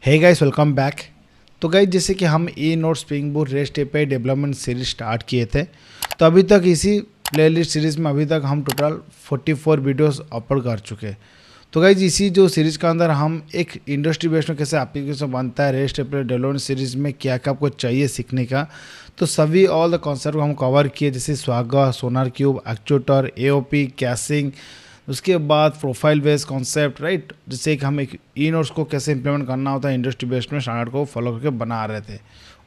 हे guys, welcome back. तो guys, जैसे कि हम e note spring boot rest API development series start किए थे, तो अभी तक इसी प्लेलिस्ट सीरीज़ में अभी तक हम टोटल 44 वीडियोस अपलोड कर चुके हैं। तो गाइज, इसी जो सीरीज़ के अंदर हम एक इंडस्ट्री बेस्ड में कैसे एप्लीकेशन बनता है, रेस्ट एपीआई डेवलपमेंट सीरीज़ में क्या क्या आपको चाहिए सीखने का, तो सभी ऑल द कॉन्सेप्ट को हम कवर किए, जैसे स्वागा, सोनार क्यूब, एक्चुएटर, एओपी, कैसिंग, उसके बाद प्रोफाइल बेस्ड कॉन्सेप्ट, राइट। जैसे कि हम एक ई नोट्स को कैसे इंप्लीमेंट करना होता है इंडस्ट्री बेस्ड में, स्टैंडर्ड को फॉलो करके बना रहे थे।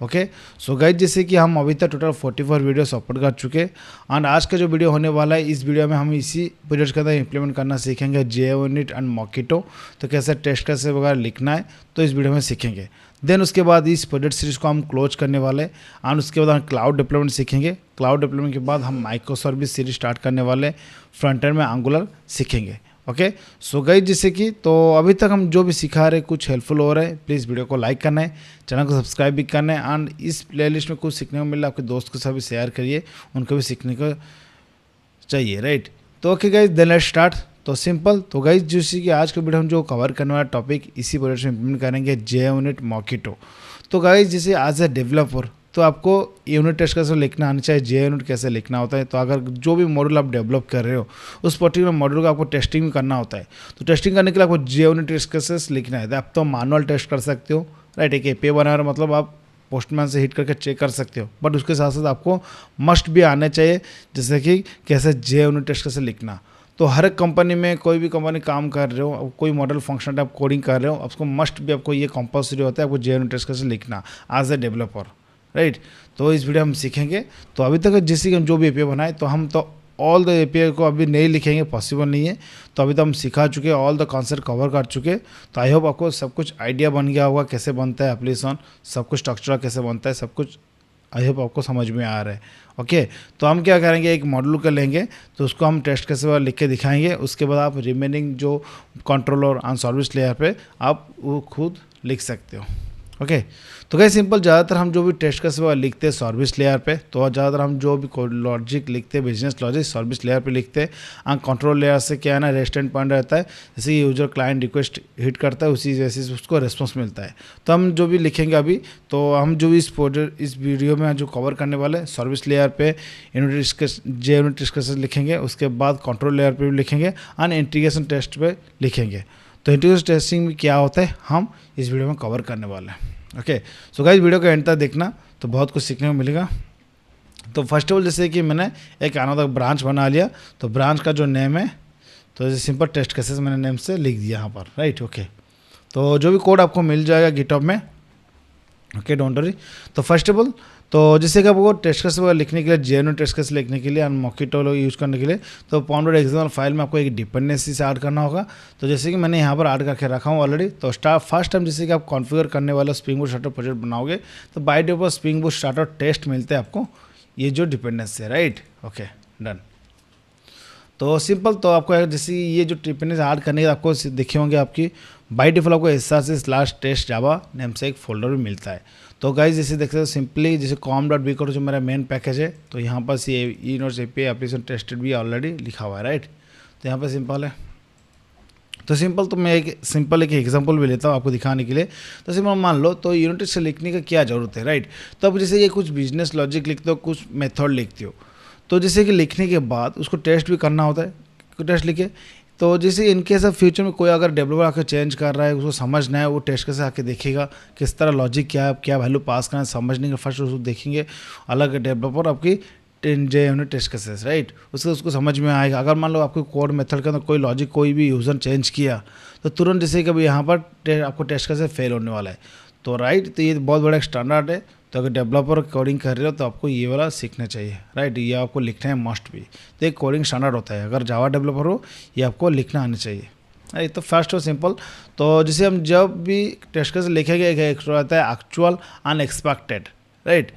ओके, सो गाइज, जैसे कि हम अभी तक टोटल 44 वीडियोस अपलोड कर चुके एंड आज का जो वीडियो होने वाला है, इस वीडियो में हम इसी प्रोजेक्ट के अंदर इंप्लीमेंट करना सीखेंगे JUnit एंड Mockito। तो कैसे टेस्ट कैसे वगैरह लिखना है, तो इस वीडियो में सीखेंगे। देन उसके बाद इस प्रोजेक्ट सीरीज को हम क्लोज करने वाले एंड उसके बाद हम क्लाउड डिप्लॉयमेंट सीखेंगे। क्लाउड डिप्लॉयमेंट के बाद हम माइक्रो सर्विस सीरीज स्टार्ट करने वाले, फ्रंट एंड में एंगुलर सीखेंगे। ओके, सो गाइस, जैसे कि तो अभी तक हम जो भी सिखा रहे कुछ हेल्पफुल हो रहा है, प्लीज़ वीडियो को लाइक करना है, चैनल को सब्सक्राइब भी करना है एंड इस प्लेलिस्ट में कुछ सीखने को मिल रहा है आपके दोस्त के साथ भी शेयर करिए, उनको भी सीखने को चाहिए, राइट। तो okay guys, then let's start. तो सिंपल, तो गाइज जैसे कि आज के वीडियो हम जो कवर करने वाला टॉपिक इसी प्रोजेक्ट में इम्प्लीमेंट करेंगे, JUnit Mockito। तो गाइज, जैसे एज ए डेवलपर तो आपको यूनिट टेस्ट कैसे लिखना आना चाहिए, JUnit कैसे लिखना होता है। तो अगर जो भी मॉड्यूल आप डेवलप कर रहे हो उस पर्टिकुलर मॉड्यूल को आपको टेस्टिंग भी करना होता है, तो टेस्टिंग करने के लिए आपको JUnit टेस्ट कैसे लिखना है। तो आप तो मैनुअल टेस्ट कर सकते हो, राइट। एक एपीआई बना रहे हो मतलब आप पोस्टमैन से हिट करके चेक कर सकते हो, बट उसके साथ साथ आपको मस्ट भी आने चाहिए, जैसे कि कैसे JUnit टेस्ट कैसे लिखना। तो हर एक कंपनी में कोई भी कंपनी काम कर रहे हो, कोई मॉडल फंक्शन आप कोडिंग कर रहे हो, आपको मस्ट भी आपको ये कंपल्सरी होता है आपको JUnit टेस्ट कैसे लिखना एज ए डेवलपर, राइट। तो इस वीडियो हम सीखेंगे। तो अभी तक जैसे हम जो भी एपीआई बनाए, तो हम तो ऑल द एपीआई को अभी नहीं लिखेंगे, पॉसिबल नहीं है। तो अभी तो हम सिखा चुके हैं, ऑल द कॉन्सेप्ट कवर कर चुके। तो आई होप आपको सब कुछ आइडिया बन गया होगा कैसे बनता है एप्लीकेशन, सब कुछ स्ट्रक्चर कैसे बनता है, सब कुछ आई होप आपको समझ में आ रहा है। ओके, तो हम क्या करेंगे, एक मॉड्यूल कर लेंगे, तो उसको हम टेस्ट कैसे लिख के दिखाएंगे। उसके बाद आप रिमेनिंग जो कंट्रोलर एंड सर्विस लेयर पे आप वो खुद लिख सकते हो। ओके, तो क्या सिंपल, ज़्यादातर हम जो भी टेस्ट कैसे लिखते हैं सर्विस लेयर पे, तो ज़्यादातर हम जो भी लॉजिक लिखते हैं बिजनेस लॉजिक सर्विस लेयर पे लिखते हैं। और कंट्रोल लेयर से क्या है ना, रेस्ट एंड पॉइंट रहता है, जैसे यूजर क्लाइंट रिक्वेस्ट हिट करता है उसी जैसे उसको रिस्पॉन्स मिलता है। तो हम जो भी लिखेंगे अभी, तो हम जो भी इस वीडियो में जो कवर करने वाले सर्विस लेयर पे JUnit टेस्ट कैसे लिखेंगे, उसके बाद कंट्रोल लेयर पे भी लिखेंगे और इंटीग्रेशन टेस्ट पे लिखेंगे। तो इंटीग्रेशन टेस्टिंग में क्या होता है हम इस वीडियो में कवर करने वाले हैं। ओके, सो गाइस, वीडियो का एंड तक देखना, तो बहुत कुछ सीखने को मिलेगा। तो फर्स्ट ऑफ ऑल, जैसे कि मैंने एक अनदर ब्रांच बना लिया, तो ब्रांच का जो नेम है, तो जैसे सिंपल टेस्ट केसेस मैंने नेम से लिख दिया यहाँ पर, राइट। ओके, तो जो भी कोड आपको मिल जाएगा गिटहब में, ओके, डोंट वरी। तो फर्स्ट ऑफ ऑल, तो जैसे कि आपको टेस्ट केस लिखने के लिए, JUnit टेस्ट केस लिखने के लिए एंड Mockito यूज़ करने के लिए, तो pom.xml फाइल में आपको एक डिपेंडेंसी से ऐड करना होगा। तो जैसे कि मैंने यहाँ पर ऐड करके रखा हूँ ऑलरेडी। तो फर्स्ट टाइम जैसे कि आप कॉन्फ़िगर करने वाला स्प्रिंग बूट स्टार्टर प्रोजेक्ट बनाओगे, तो by default spring boot starter test मिलते हैं आपको, ये जो डिपेंडेंसी है, राइट। Okay, done. तो सिंपल, तो आपको जैसे ये जो डिपेंडेंसी ऐड करने के आपको दिखे होंगे, आपकी बाय डिफॉल्ट आपको src/test java नेम से एक फोल्डर भी मिलता है। तो गाइज, जैसे देख सकते हो सिंपली, जैसे com.b जो मेरा मेन पैकेज है, तो यहाँ पर e notes API application tested भी ऑलरेडी लिखा हुआ है, राइट। तो यहाँ पर सिंपल है। तो सिंपल, तो मैं एक सिंपल एक एग्जांपल भी लेता हूँ आपको दिखाने के लिए। तो सिंपल मान लो, तो यूनिट से लिखने का क्या ज़रूरत है, राइट। तो अब जैसे ये कुछ बिजनेस लॉजिक लिखते हो, कुछ मेथड लिखते हो, तो जैसे कि लिखने के बाद उसको टेस्ट भी करना होता है। टेस्ट लिखे, तो जैसे इनकेस ऑफ फ्यूचर में कोई अगर डेवलपर आकर चेंज कर रहा है, उसको समझना है, वो टेस्ट कैसे आके देखेगा, किस तरह लॉजिक क्या है, क्या वैल्यू पास करना है, समझने के फर्स्ट उसको देखेंगे अलग डेवलपर आपकी JUnit टेस्ट केसेस, राइट। उसको समझ में आएगा। अगर मान लो आपको कोड मेथड के अंदर कोई लॉजिक कोई भी यूज़र चेंज किया, तो तुरंत जैसे कभी यहाँ पर आपको टेस्ट कैसे फेल होने वाला है, तो राइट। तो ये बहुत बड़ा एक स्टैंडर्ड है। तो अगर डेवलपर कोडिंग कर रहे हो, तो आपको ये वाला सीखना चाहिए, राइट। ये आपको लिखना है मस्ट भी। तो एक कोडिंग स्टैंडर्ड होता है, अगर जावा डेवलपर हो, ये आपको लिखना आना चाहिए, राइट। तो फर्स्ट और सिंपल, तो जैसे हम जब भी टेस्ट केस लिखेंगे, एक रहता है एक्चुअल अनएक्सपेक्टेड, राइट।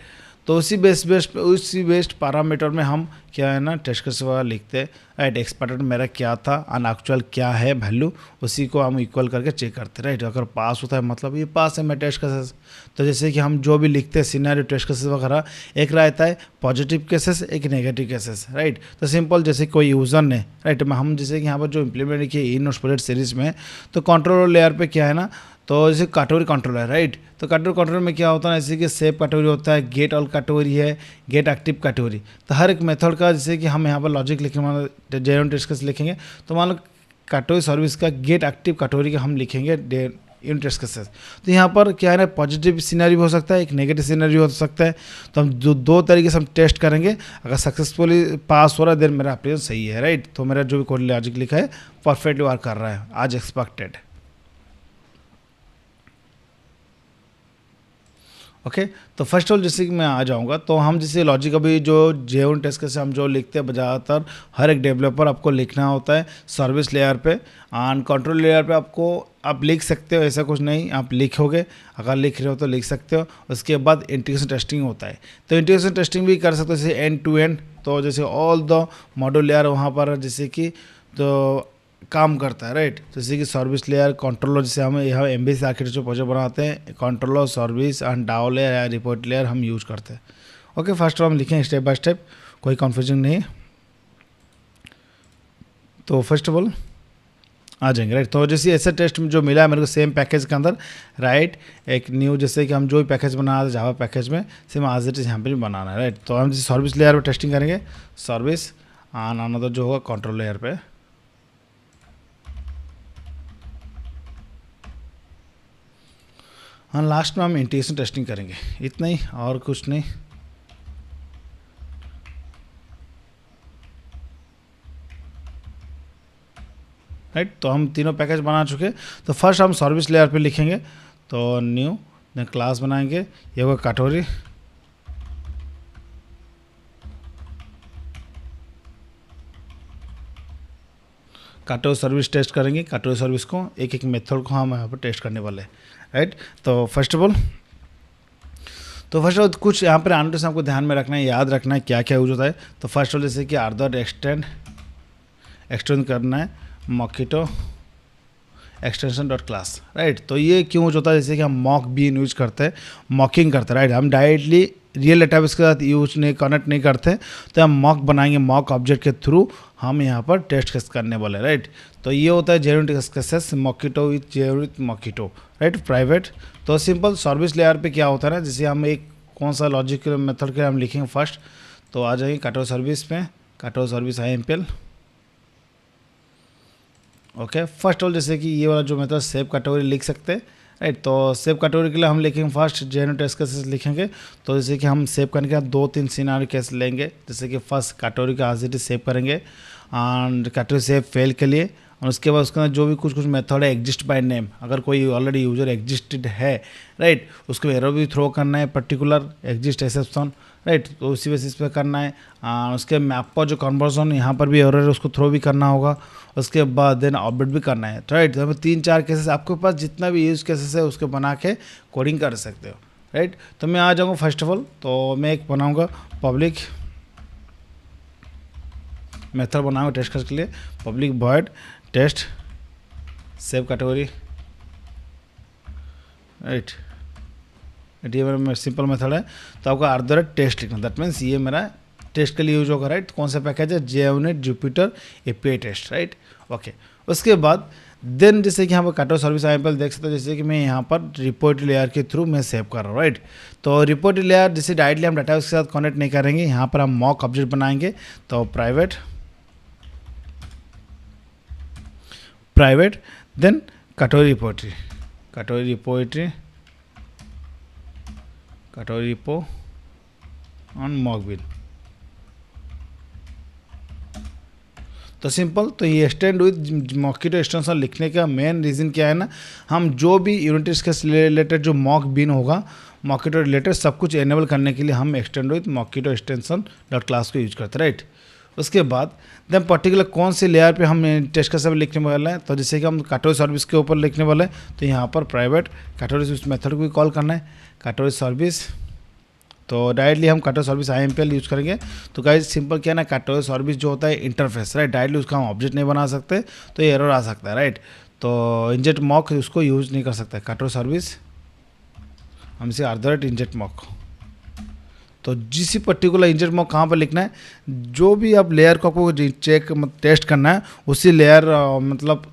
तो उसी बेस्ड पैरामीटर में हम क्या है ना टेस्ट केस वगैरह लिखते हैं, राइट। एक्सपेक्टेड मेरा क्या था, अनएक्चुअल क्या है वैल्यू, उसी को हम इक्वल करके चेक करते हैं, राइट। अगर पास होता है मतलब ये पास है मेरा टेस्ट केसेस। तो जैसे कि हम जो भी लिखते हैं सिनेरियो टेस्ट केसेस वगैरह, एक रहता है पॉजिटिव केसेस, एक नेगेटिव केसेस, राइट। तो सिंपल, जैसे कोई यूज़र ने, राइट, हम जैसे कि यहाँ पर जो इम्प्लीमेंट किए ई नोट्स प्रोजेक्ट सीरीज में, तो कंट्रोलर लेयर पे क्या है ना, तो जैसे कैटेगरी कंट्रोल है, राइट। तो कैटेगरी कंट्रोल में क्या होता है, जैसे कि सेव कैटेगरी होता है, गेट ऑल कैटेगरी है, गेट एक्टिव कैटेगरी। तो हर एक मेथड का जैसे कि हम यहाँ पर लॉजिक लिखेंगे, मान लो जेन्युइन टेस्ट केस लिखेंगे, तो मान लो कैटेगरी सर्विस का गेट एक्टिव कैटेगरी का हम लिखेंगे यूनिट टेस्ट केसेस। तो यहाँ पर क्या है ना, पॉजिटिव सिनेरियो हो सकता है, एक नेगेटिव सिनेरियो हो सकता है। तो हम दो तरीके से हम टेस्ट करेंगे। अगर सक्सेसफुली पास हो रहा है देन मेरा एप्लीकेशन सही है, राइट। तो मेरा जो भी कोड लॉजिक लिखा है परफेक्टली वर्क कर रहा है आज एक्सपेक्टेड। ओके तो फर्स्ट ऑफ ऑल जैसे कि मैं आ जाऊंगा, तो हम जैसे लॉजिक अभी जो जेवन टेस्ट केस हम जो लिखते हैं ज़्यादातर हर एक डेवलपर आपको लिखना होता है सर्विस लेयर पे एंड कंट्रोल लेयर पे। आपको आप लिख सकते हो, ऐसा कुछ नहीं, आप लिखोगे, अगर लिख रहे हो तो लिख सकते हो। उसके बाद इंटीग्रेशन टेस्टिंग होता है, तो इंटीग्रेशन टेस्टिंग भी कर सकते हो जैसे एंड टू एंड। तो जैसे ऑल द मॉड्यूल लेयर वहाँ पर जैसे कि तो काम करता है, राइट। जैसे कि सर्विस लेयर, कंट्रोलर, जैसे हम यहाँ एमबीसी आर्किटेक्चर प्रोजेक्ट बनाते हैं, कंट्रोलर, सर्विस एंड डाउ लेयर या रिपोर्ट लेयर हम यूज करते हैं। ओके फर्स्ट हम लिखें स्टेप बाय स्टेप, कोई कन्फ्यूजन नहीं है। तो फर्स्ट ऑफ ऑल आ जाएंगे, राइट। तो जैसे ऐसा टेस्ट जो मिला है मेरे को सेम पैकेज के अंदर, राइट, एक न्यू जैसे कि हम जो भी पैकेज बना रहे जावा पैकेज में सेम आज इट इज यहाँ पे भी बनाना है, राइट। तो हम जैसे सर्विस लेयर पर टेस्टिंग करेंगे, सर्विस एंड अनदर जो होगा कंट्रोल लेयर पे। हाँ लास्ट में हम इंटीग्रेशन टेस्टिंग करेंगे, इतना ही और कुछ नहीं। राइट तो हम तीनों पैकेज बना चुके। तो फर्स्ट हम सर्विस लेयर पे लिखेंगे, तो न्यू देन क्लास बनाएंगे, ये होगा कैटेगरी, कैटेगरी सर्विस टेस्ट करेंगे। कैटेगरी सर्विस को एक एक मेथड को हम यहाँ पर टेस्ट करने वाले हैं, राइट। तो फर्स्ट ऑफ ऑल कुछ यहाँ पर एनोटेशन आपको ध्यान में रखना है, याद रखना है क्या क्या यूज होता है। तो फर्स्ट ऑफ ऑल जैसे कि आर्दर एक्सटेंड करना है मॉकिटो एक्सटेंशन डॉट क्लास, राइट। तो ये क्यों यूज होता है, जैसे कि हम मॉक बीन यूज करते हैं, मॉकिंग करते हैं, राइट। हम डायरेक्टली रियल डेटाबेस के साथ यूज नहीं कनेक्ट नहीं करते, तो हम मॉक बनाएंगे, मॉक ऑब्जेक्ट के थ्रू हम यहाँ पर टेस्ट केस करने वाले, राइट। तो ये होता है genuine test cases Mockito with Mockito, right, private. तो सिंपल सर्विस लेयर पे क्या होता है ना, जैसे हम एक कौन सा लॉजिकल मेथड के हम लिखेंगे फर्स्ट, तो आ जाएंगे कैटेगरी सर्विस में, category service IMPL। Okay first all जैसे कि ये वाला जो मेथड सेव कैटेगरी लिख सकते हैं, राइट। तो सेव कैटेगरी के लिए हम लिखेंगे फर्स्ट जेन्युइन टेस्ट केसेस लिखेंगे। तो जैसे कि हम सेव करने के बाद 2-3 सिनेरियो केस लेंगे, जैसे कि फर्स्ट कैटेगरी का एज इट इज सेव करेंगे एंड कैटेगरी सेव फेल के लिए, और उसके बाद उसके अंदर जो भी कुछ मेथड है एग्जिस्ट बाय नेम, अगर कोई ऑलरेडी यूजर एग्जिस्टेड है, राइट, उसको एरर भी थ्रो करना है पर्टिकुलर एग्जिस्ट एक्सेप्शन, राइट। तो उसी बेसिस पे करना है। उसके मैप पर जो कन्वर्जन यहाँ पर भी एरर है उसको थ्रो भी करना होगा, उसके बाद देन अपडेट भी करना है, राइट। तो 3-4 केसेस आपके पास जितना भी यूज केसेस है उसके बना के कोडिंग कर सकते हो, राइट। तो मैं आ जाऊँगा फर्स्ट ऑफ ऑल, तो मैं एक बनाऊँगा पब्लिक मेथड बनाऊँगा टेस्ट केस के लिए, public void test save category, right. ये मेरा सिंपल मेथड है। तो आपका आर्दर टेस्ट लिखना, दैट मीन्स ये मेरा टेस्ट के लिए यूज होगा, राइट। कौन सा पैकेज है, JUnit Jupiter API test, right. Okay उसके बाद देन जैसे कि यहाँ पर कैटेगरी सर्विस IMPL देख सकते हो, जैसे कि मैं यहाँ पर रिपोर्ट लेयर के थ्रू मैं सेव कर रहा हूँ, राइट। तो रिपोर्ट लेयर जैसे डायरेक्टली हम डाटा के साथ कनेक्ट नहीं करेंगे, यहाँ पर हम मॉक ऑब्जेक्ट बनाएंगे। तो private then category repo on mock bean. तो सिंपल, तो ये एक्सटेंड विद मॉकिटो एक्सटेंशन लिखने का मेन रीज़न क्या है ना, हम जो भी यूनिट टेस्ट के रिलेटेड जो मॉक बिन होगा मॉकिटो रिलेटेड सब कुछ एनेबल करने के लिए हम extend with Mockito extension dot class को यूज करते हैं, राइट। उसके बाद देन पर्टिकुलर कौन सी लेयर पे हम टेस्ट का सब लिखने वाले हैं, तो जैसे कि हम कैटेगरी सर्विस के ऊपर लिखने वाले हैं, तो यहाँ पर प्राइवेट कैटेगरी सर्विस मेथड को भी कॉल करना है, कैटेगरी सर्विस। तो डायरेक्टली हम कैटेगरी सर्विस IMPL यूज करेंगे। तो गाइस सिंपल क्या है ना, कैटेगरी सर्विस जो होता है इंटरफेस, राइट, डायरेक्टली उसका हम ऑब्जेक्ट नहीं बना सकते, तो ये एरर आ सकता है, राइट। तो इंजेक्ट मॉक उसको यूज नहीं कर सकते, कैटेगरी सर्विस हम इसे आर्दर इंजेक्ट मॉक। तो जिस पर्टिकुलर इंजेक्ट मॉक कहाँ पर लिखना है, जो भी आप लेयर को आपको चेक टेस्ट करना है उसी लेयर मतलब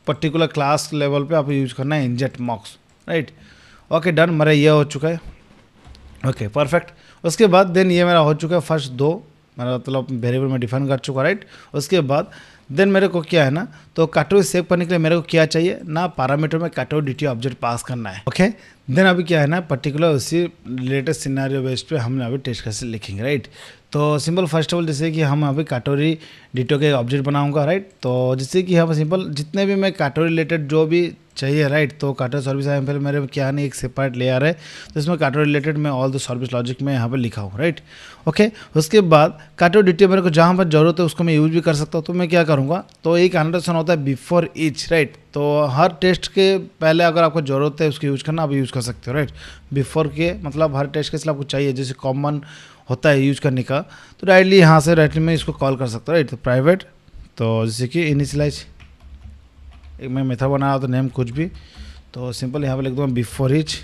पर्टिकुलर क्लास लेवल पे आपको यूज करना है इंजेक्ट मॉक्स, राइट। ओके डन, मेरा ये हो चुका है। Okay perfect. उसके बाद देन ये मेरा हो चुका है फर्स्ट दो, मेरा मतलब वेरिएबल में डिफाइन कर चुका, राइट। उसके बाद देन मेरे को क्या है ना, तो कैटेगरी सेव करने के लिए मेरे को क्या चाहिए ना, पैरामीटर में कैटेगरी डिटी ऑब्जेक्ट पास करना है। ओके देन अभी क्या है ना, पर्टिकुलर उसी लेटेस्ट सिनेरियो बेस्ड पे हमने अभी टेस्ट कैसे लिखेंगे, राइट। तो सिंपल फर्स्ट ऑफ ऑल जैसे कि हम अभी कैटेगरी डिटो के ऑब्जेक्ट बनाऊंगा, राइट। तो जैसे कि हम सिंपल जितने भी मैं कैटेगरी रिलेटेड जो भी चाहिए, राइट। तो कैटेगरी सर्विस यहाँ पे मेरे क्या नहीं एक सेपरेट लेयर है, तो इसमें कैटेगरी रिलेटेड मैं ऑल द सर्विस लॉजिक में यहाँ पर लिखा हूँ, राइट। ओके उसके बाद कैटेगरी डिटेल मेरे को जहाँ पर जरूरत है उसको मैं यूज भी कर सकता हूँ। तो मैं क्या करूँगा, तो एक एनोटेशन होता है बिफोर ईच, राइट। तो हर टेस्ट के पहले अगर आपको ज़रूरत है उसको यूज़ करना, आप यूज़ कर सकते हो, राइट। बिफोर के मतलब हर टेस्ट के लिए आपको चाहिए जैसे कॉमन होता है यूज करने का, तो डायरेक्टली यहाँ से डायरेक्टली मैं इसको कॉल कर सकता हूँ, राइट। तो प्राइवेट, तो जैसे कि इनिशियलाइज एक मैं मेथड बना रहा तो नेम कुछ भी, तो सिंपल यहाँ पे लिख दूँगा बिफोर ईच,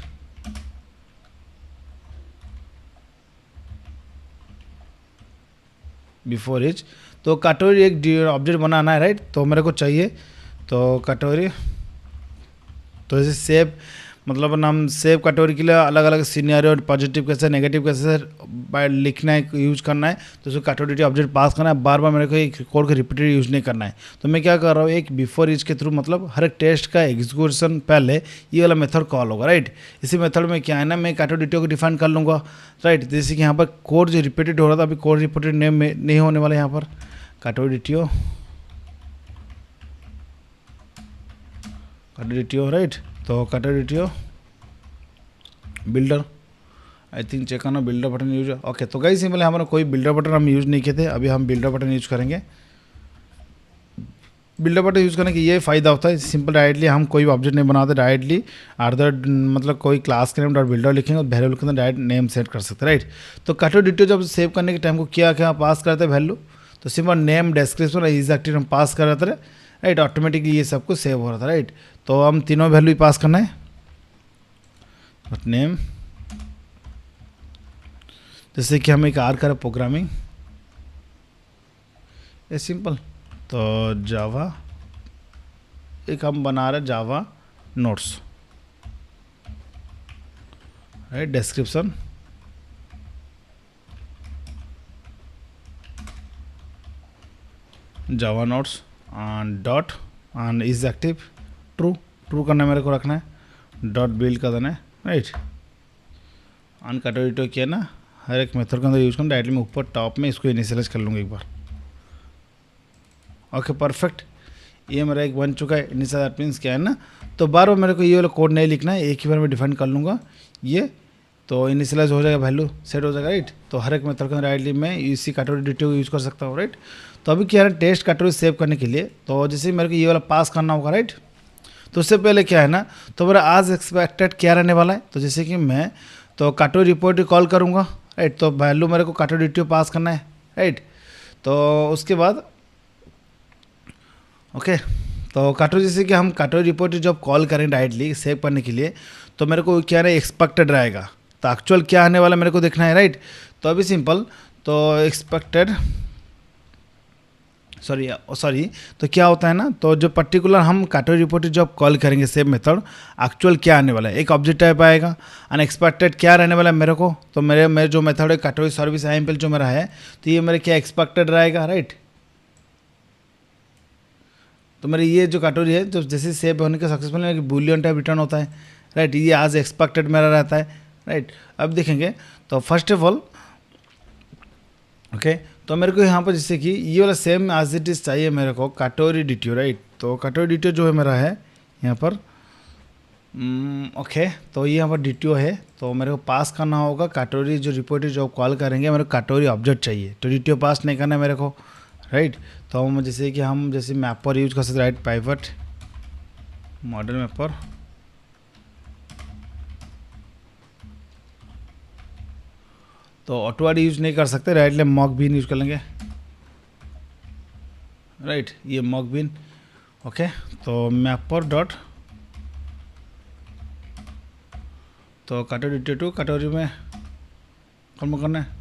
बिफोर ईच। तो कैटेगरी एक ऑब्जेक्ट बनाना है, राइट। तो मेरे को चाहिए तो कैटेगरी, तो जैसे सेव मतलब नाम सेव कैटेगरी के लिए अलग अलग सिनेरियो पॉजिटिव कैसे नेगेटिव कैसे लिखना है यूज करना है, तो उसको कैटेगरी ऑब्जेक्ट पास करना है। बार बार मेरे को एक कोड को रिपीटेड यूज नहीं करना है। तो मैं क्या कर रहा हूँ, एक बिफोर ईच के थ्रू मतलब हर एक टेस्ट का एग्जीक्यूशन पहले ये वाला मेथड कॉल होगा, राइट। इसी मेथड में क्या है ना, मैं कैटेगरी को डिफाइन कर लूँगा, राइट। जैसे कि यहाँ पर कोड जो रिपीटेड हो रहा था, अभी कोड रिपीटेड नेम में नहीं होने वाला यहाँ पर कैटेगरी, राइट। तो category builder, I think check करना बिल्डर बटन यूज। ओके तो गाइस सिंपल हमारा कोई बिल्डर बटन हम यूज़ नहीं किए थे, अभी हम बिल्डर बटन यूज़ करेंगे। बिल्डर बटन यूज़ करने की ये फ़ायदा होता है, सिंपल डायरेक्टली हम कोई ऑब्जेक्ट नहीं बनाते, डायरेक्टली आर्दर मतलब कोई क्लास के नेम डॉट बिल्डर लिखेंगे और वेरिएबल के अंदर डायरेक्ट नेम सेट कर सकते हैं, राइट। तो कैटेगरी डिटेल जब सेव करने के टाइम को क्या क्या पास करते हैं वैल्यू, तो सिंपल नेम डिस्क्रिप्शन एग्जैक्टिव हम पास कर रहे थे, राइट। ऑटोमेटिकली ये सब कुछ सेव हो रहा था, राइट। तो हम तीनों वैल्यू पास करना है, बट नेम जैसे कि हम एक आर करें प्रोग्रामिंग ये सिंपल, तो जावा एक हम बना रहे Java notes, right. Description Java notes and dot and is active true करना मेरे को रखना है, डॉट बिल्ड कर देना है, राइट। एंड कैटेगरी किया ना हर एक मेथड के अंदर यूज करना, डायरेक्टली मैं ऊपर टॉप में इसको इनिशियलाइज कर लूँगा एक बार। ओके परफेक्ट, ये मेरा एक बन चुका है इनिशियल। दैट मीन्स क्या है ना, तो बार बार मेरे को ये वाला कोड नहीं लिखना है, एक ही बार में डिफाइन कर लूँगा ये, तो इनिशियलाइज हो जाएगा, वैल्यू सेट हो जाएगा, राइट। तो हर एक मेथड के अंदर डायरेक्टली मैं इसी कैटेगरी डिटेल को यूज़ कर सकता हूँ, राइट। तो अभी क्या है टेस्ट कैटेगरी सेव करने के लिए, तो जैसे मेरे को ये वाला पास करना होगा, राइट। तो उससे पहले क्या है ना, तो मेरा आज एक्सपेक्टेड क्या रहने वाला है, तो जैसे कि मैं तो कैटेगरी रिपोर्ट कॉल करूँगा, राइट। तो वैल्यू मेरे को कैटेगरी डिटेल पास करना है, राइट। तो उसके बाद ओके तो कैटेगरी जैसे कि हम कैटेगरी रिपोर्ट जब कॉल करें डायरेक्टली सेव करने के लिए, तो मेरे को क्या है एक्सपेक्टेड रहेगा, तो एक्चुअल क्या आने वाला मेरे को देखना है, राइट। तो अभी सिंपल तो एक्सपेक्टेड सॉरी तो क्या होता है ना, तो जो पर्टिकुलर हम कैटेगरी रिपोर्ट जब कॉल करेंगे सेव मेथड, एक्चुअल क्या आने वाला है एक ऑब्जेक्ट टाइप आएगा, अनएक्सपेक्टेड क्या रहने वाला है मेरे को, तो मेरे जो मेथड है कैटेगरी सर्विस IMPL जो मेरा है, तो ये मेरे क्या एक्सपेक्टेड रहेगा, राइट। तो मेरे ये जो कैटेगरी है जो जैसे सेव होने के सक्सेसफुल बूलियन टाइप रिटर्न होता है, राइट। ये आज एक्सपेक्टेड मेरा रहता है, राइट। अब देखेंगे तो फर्स्ट ऑफ ऑल ओके तो मेरे को यहाँ पर जैसे कि ये वाला सेम एज इट इज़ चाहिए मेरे को कैटेगरी डिटेल, राइट। तो कैटेगरी डिटेल जो है मेरा है यहाँ पर ओके तो ये यहाँ पर डिटेल है, तो मेरे को पास करना होगा कैटेगरी जो रिपोर्ट जो कॉल करेंगे मेरे को कैटेगरी ऑब्जेक्ट चाहिए, तो डिटेल पास नहीं करना है मेरे को, राइट। तो हम जैसे कि हम जैसे मैपर यूज कर सकते, राइट। पाइवट मॉडल मैपर, तो ऑटोवर्ड यूज नहीं कर सकते, राइट। मॉक बीन यूज कर लेंगे, राइट। ये मॉक बीन ओके, तो मैपर डॉट तो कैटेगरी टू कैटेगरी में कौन करना है,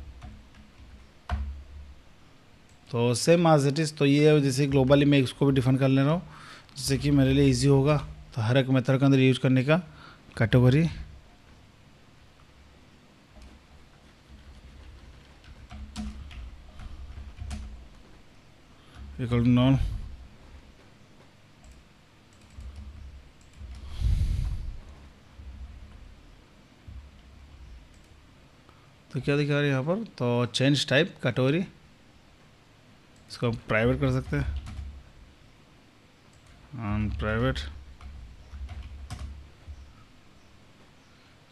तो सेम एज इट इज़। तो ये जैसे ग्लोबली मैं इसको भी डिफाइन कर ले रहा हूँ, जिससे कि मेरे लिए इजी होगा। तो हर एक मेथड के अंदर यूज करने का कैटेगरी इक्वल टू नॉन। तो क्या दिखा रहा है यहाँ पर, तो चेंज टाइप कैटेगरी, इसको हम प्राइवेट कर सकते हैं, प्राइवेट।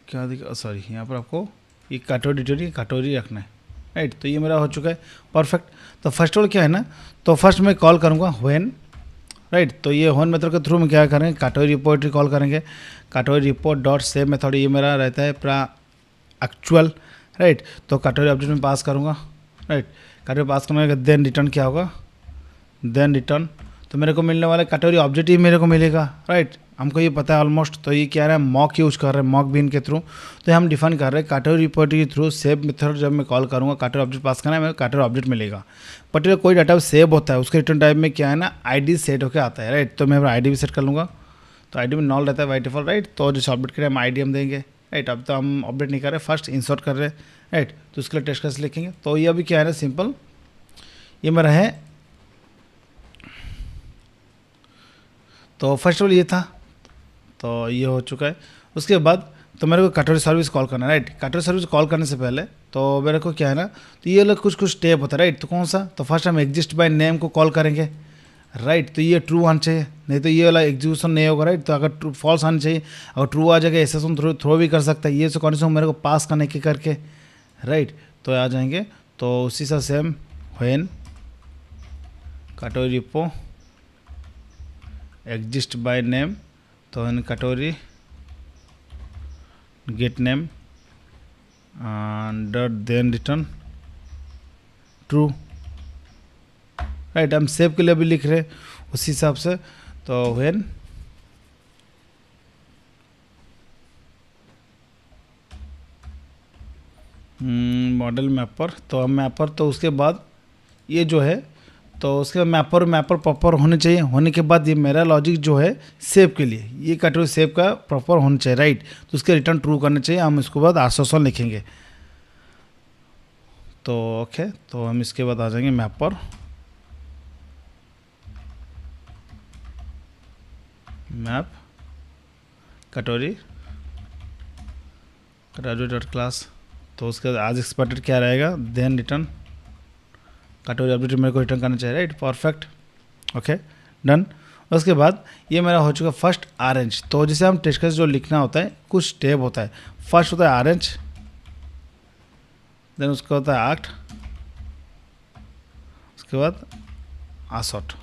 क्या दिखा, सॉरी यहाँ पर आपको ये कैटेगरी रखना है, राइट। तो ये मेरा हो चुका है, परफेक्ट। तो फर्स्ट ऑफ ऑल क्या है ना, तो फर्स्ट मैं कॉल करूँगा व्हेन, राइट। तो ये व्हेन मेथड के थ्रू में क्या करेंगे, कैटेगरी रिपोर्ट कॉल करेंगे। Category report dot save method ये मेरा रहता है पूरा एक्चुअल, राइट। तो कैटेगरी ऑब्जेक्ट में पास करूँगा, राइट। कैटेगरी पास करने के देन रिटर्न क्या होगा, देन रिटर्न। तो मेरे को मिलने वाला कैटेगरी ऑब्जेक्ट ही मेरे को मिलेगा, राइट। हमको ये पता है ऑलमोस्ट। तो ये क्या है, मॉक यूज कर रहे हैं, मॉक बीन के थ्रू। तो हम डिफाइन कर रहे हैं कैटेगरी रिपोर्ट के थ्रू सेव मेथड। जब मैं कॉल करूँगा कैटेगरी ऑब्जेक्ट पास करना है, मेरे कैटेगरी ऑब्जेक्ट मिलेगा। पर्टिकुलर कोई डाटा सेव होता है, उसके रिटर्न टाइप में क्या है ना, आईडी सेट होकर आता है, राइट। तो मैं आईडी भी सेट कर लूँगा। तो आईडी में नॉल रहता है बाय डिफॉल्ट, राइट। तो जिस ऑब्जेक्ट के लिए हम आईडी हम देंगे, राइट। अब तो हम अपडेट नहीं कर रहे, फर्स्ट इंसर्ट कर रहे हैं, राइट। तो उसके लिए टेस्ट केस लिखेंगे। तो ये अभी क्या है ना, सिंपल ये मेरा है। तो फर्स्ट ऑफ ऑल ये था, तो ये हो चुका है। उसके बाद तो मेरे को कैटेगरी सर्विस कॉल करना है, राइट। कैटेगरी सर्विस कॉल करने से पहले तो मेरे को क्या है ना, तो ये लोग कुछ स्टेप होता है, राइट। तो कौन सा, तो फर्स्ट हम एग्जिस्ट बाय नेम को कॉल करेंगे, राइट। तो ये ट्रू आना चाहिए, नहीं तो ये वाला एग्जीक्यूशन नहीं होगा, राइट। तो अगर ट्रू फॉल्स आना चाहिए, अगर ट्रू आ जाएगा एसेसन थ्रो भी कर सकता है। ये सब कंडीशन मेरे को पास करने के करके, राइट। तो आ जाएंगे। तो उसी से same when category repo exist by name, तो in category get name dot then return true, right. हम सेव के लिए भी लिख रहे हैं उसी हिसाब से। तो व्हेन मॉडल मैपर, तो हम मैपर, तो उसके बाद ये जो है, तो उसके बाद मैपर प्रॉपर होने चाहिए। होने के बाद ये मेरा लॉजिक जो है सेव के लिए, ये कैटेगरी सेव का प्रॉपर होना चाहिए, राइट। तो उसके रिटर्न ट्रू करना चाहिए। हम इसके बाद आश्वासन लिखेंगे। तो ओके, तो हम इसके बाद आ जाएंगे mapper map category dot class. तो उसके बाद आज एक्सपेक्टेड क्या रहेगा, देन रिटर्न कैटेगरी ऑब्जेक्ट मेरे को रिटर्न करना चाहिए, राइट। Perfect, okay, done. उसके बाद ये मेरा हो चुका फर्स्ट ऑरेंज। तो जैसे हम टेस्ट केस जो लिखना होता है, कुछ स्टेप होता है। फर्स्ट होता है ऑरेंज, देन उसका होता है एक्ट, उसके बाद आसॉट,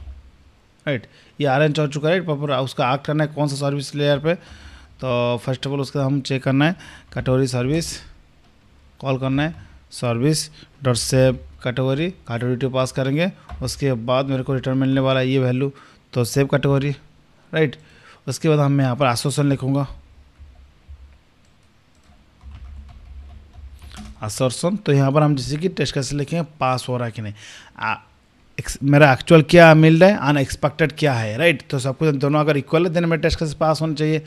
राइट। ये ऑरेंज हो चुका है, राइट। प्रॉपर उसका एक्ट करना है कौन सा सर्विस लेयर पे। तो फर्स्ट ऑफ ऑल उसका हम चेक करना है, कैटेगरी सर्विस कॉल करना है, service dot save category to pass करेंगे। उसके बाद मेरे को रिटर्न मिलने वाला है ये वैल्यू, तो सेव कैटेगरी, राइट। उसके बाद हम यहाँ पर आश्वासन लिखूँगा, आश्वासन। तो यहाँ पर हम जैसे कि टेस्ट कैसे लिखेंगे, पास हो रहा है कि नहीं, मेरा एक्चुअल क्या मिल रहा है, अनएक्सपेक्टेड क्या है, राइट। तो सब कुछ दोनों अगर इक्वल है देन मेरा टेस्ट कैसे पास होना चाहिए।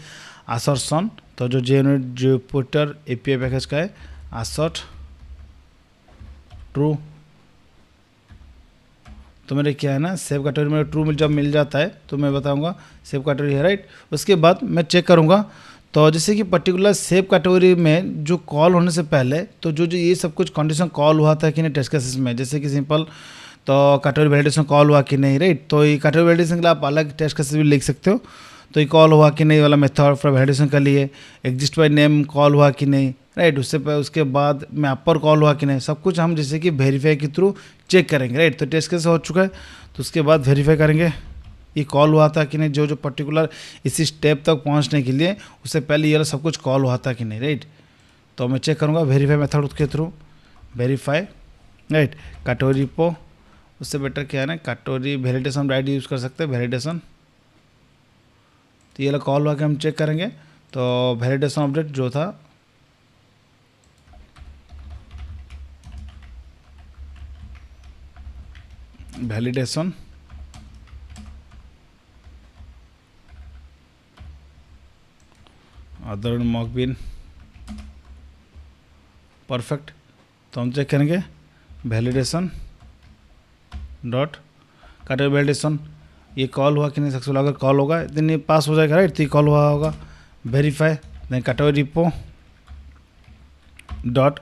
आसर्सन, तो जो जुपिटर एपीआई पैकेज का है, आसर्ट ट्रू। तो मेरे क्या है ना, सेव कैटेगरी मेरा ट्रू जब मिल जाता है तो मैं बताऊंगा सेव कैटेगरी है, राइट। उसके बाद मैं चेक करूंगा। तो जैसे कि पर्टिकुलर सेव कैटेगरी में जो कॉल होने से पहले, तो जो जो ये सब कुछ कंडीशन कॉल हुआ था कि नहीं टेस्ट केसेस में, जैसे कि सिंपल तो कैटेगरी वैलिडेशन कॉल हुआ कि नहीं, राइट। तो ये कैटेगरी वैलिडेशन के लिए आप अलग टेस्ट केसेस भी लिख सकते हो। तो ये कॉल हुआ कि नहीं वाला मेथड फॉर वैलिडेशन कर लिए, एग्जिस्ट बाय नेम कॉल हुआ कि नहीं, राइट। उसके बाद मैपर कॉल हुआ कि नहीं, सब कुछ हम जैसे कि वेरीफाई के थ्रू चेक करेंगे, राइट। तो टेस्ट केस हो चुका है, तो उसके बाद वेरीफाई करेंगे ये कॉल हुआ था कि नहीं, जो जो पर्टिकुलर इसी स्टेप तक पहुंचने के लिए उससे पहले ये सब कुछ कॉल हुआ था कि नहीं, राइट। तो मैं चेक करूँगा वेरीफाई मेथड के through, verify, right. Category repo, उससे बेटर क्या है ना, कैटेगरी वैलिडेशन राइट यूज़ कर सकते हैं, वैलिडेशन। तो ये कॉल हुआ कि हम चेक करेंगे। तो वैलिडेशन अपडेट जो था, वैलिडेशन अदर मॉक बिन परफेक्ट। तो हम चेक करेंगे वैलिडेशन डॉट कैटेगरी वैलिडेशन, ये कॉल हुआ कि नहीं सक्सेसफुल। अगर कॉल होगा देन ये पास हो जाएगा, राइट। तो ये कॉल हुआ होगा। Verify then category repo dot,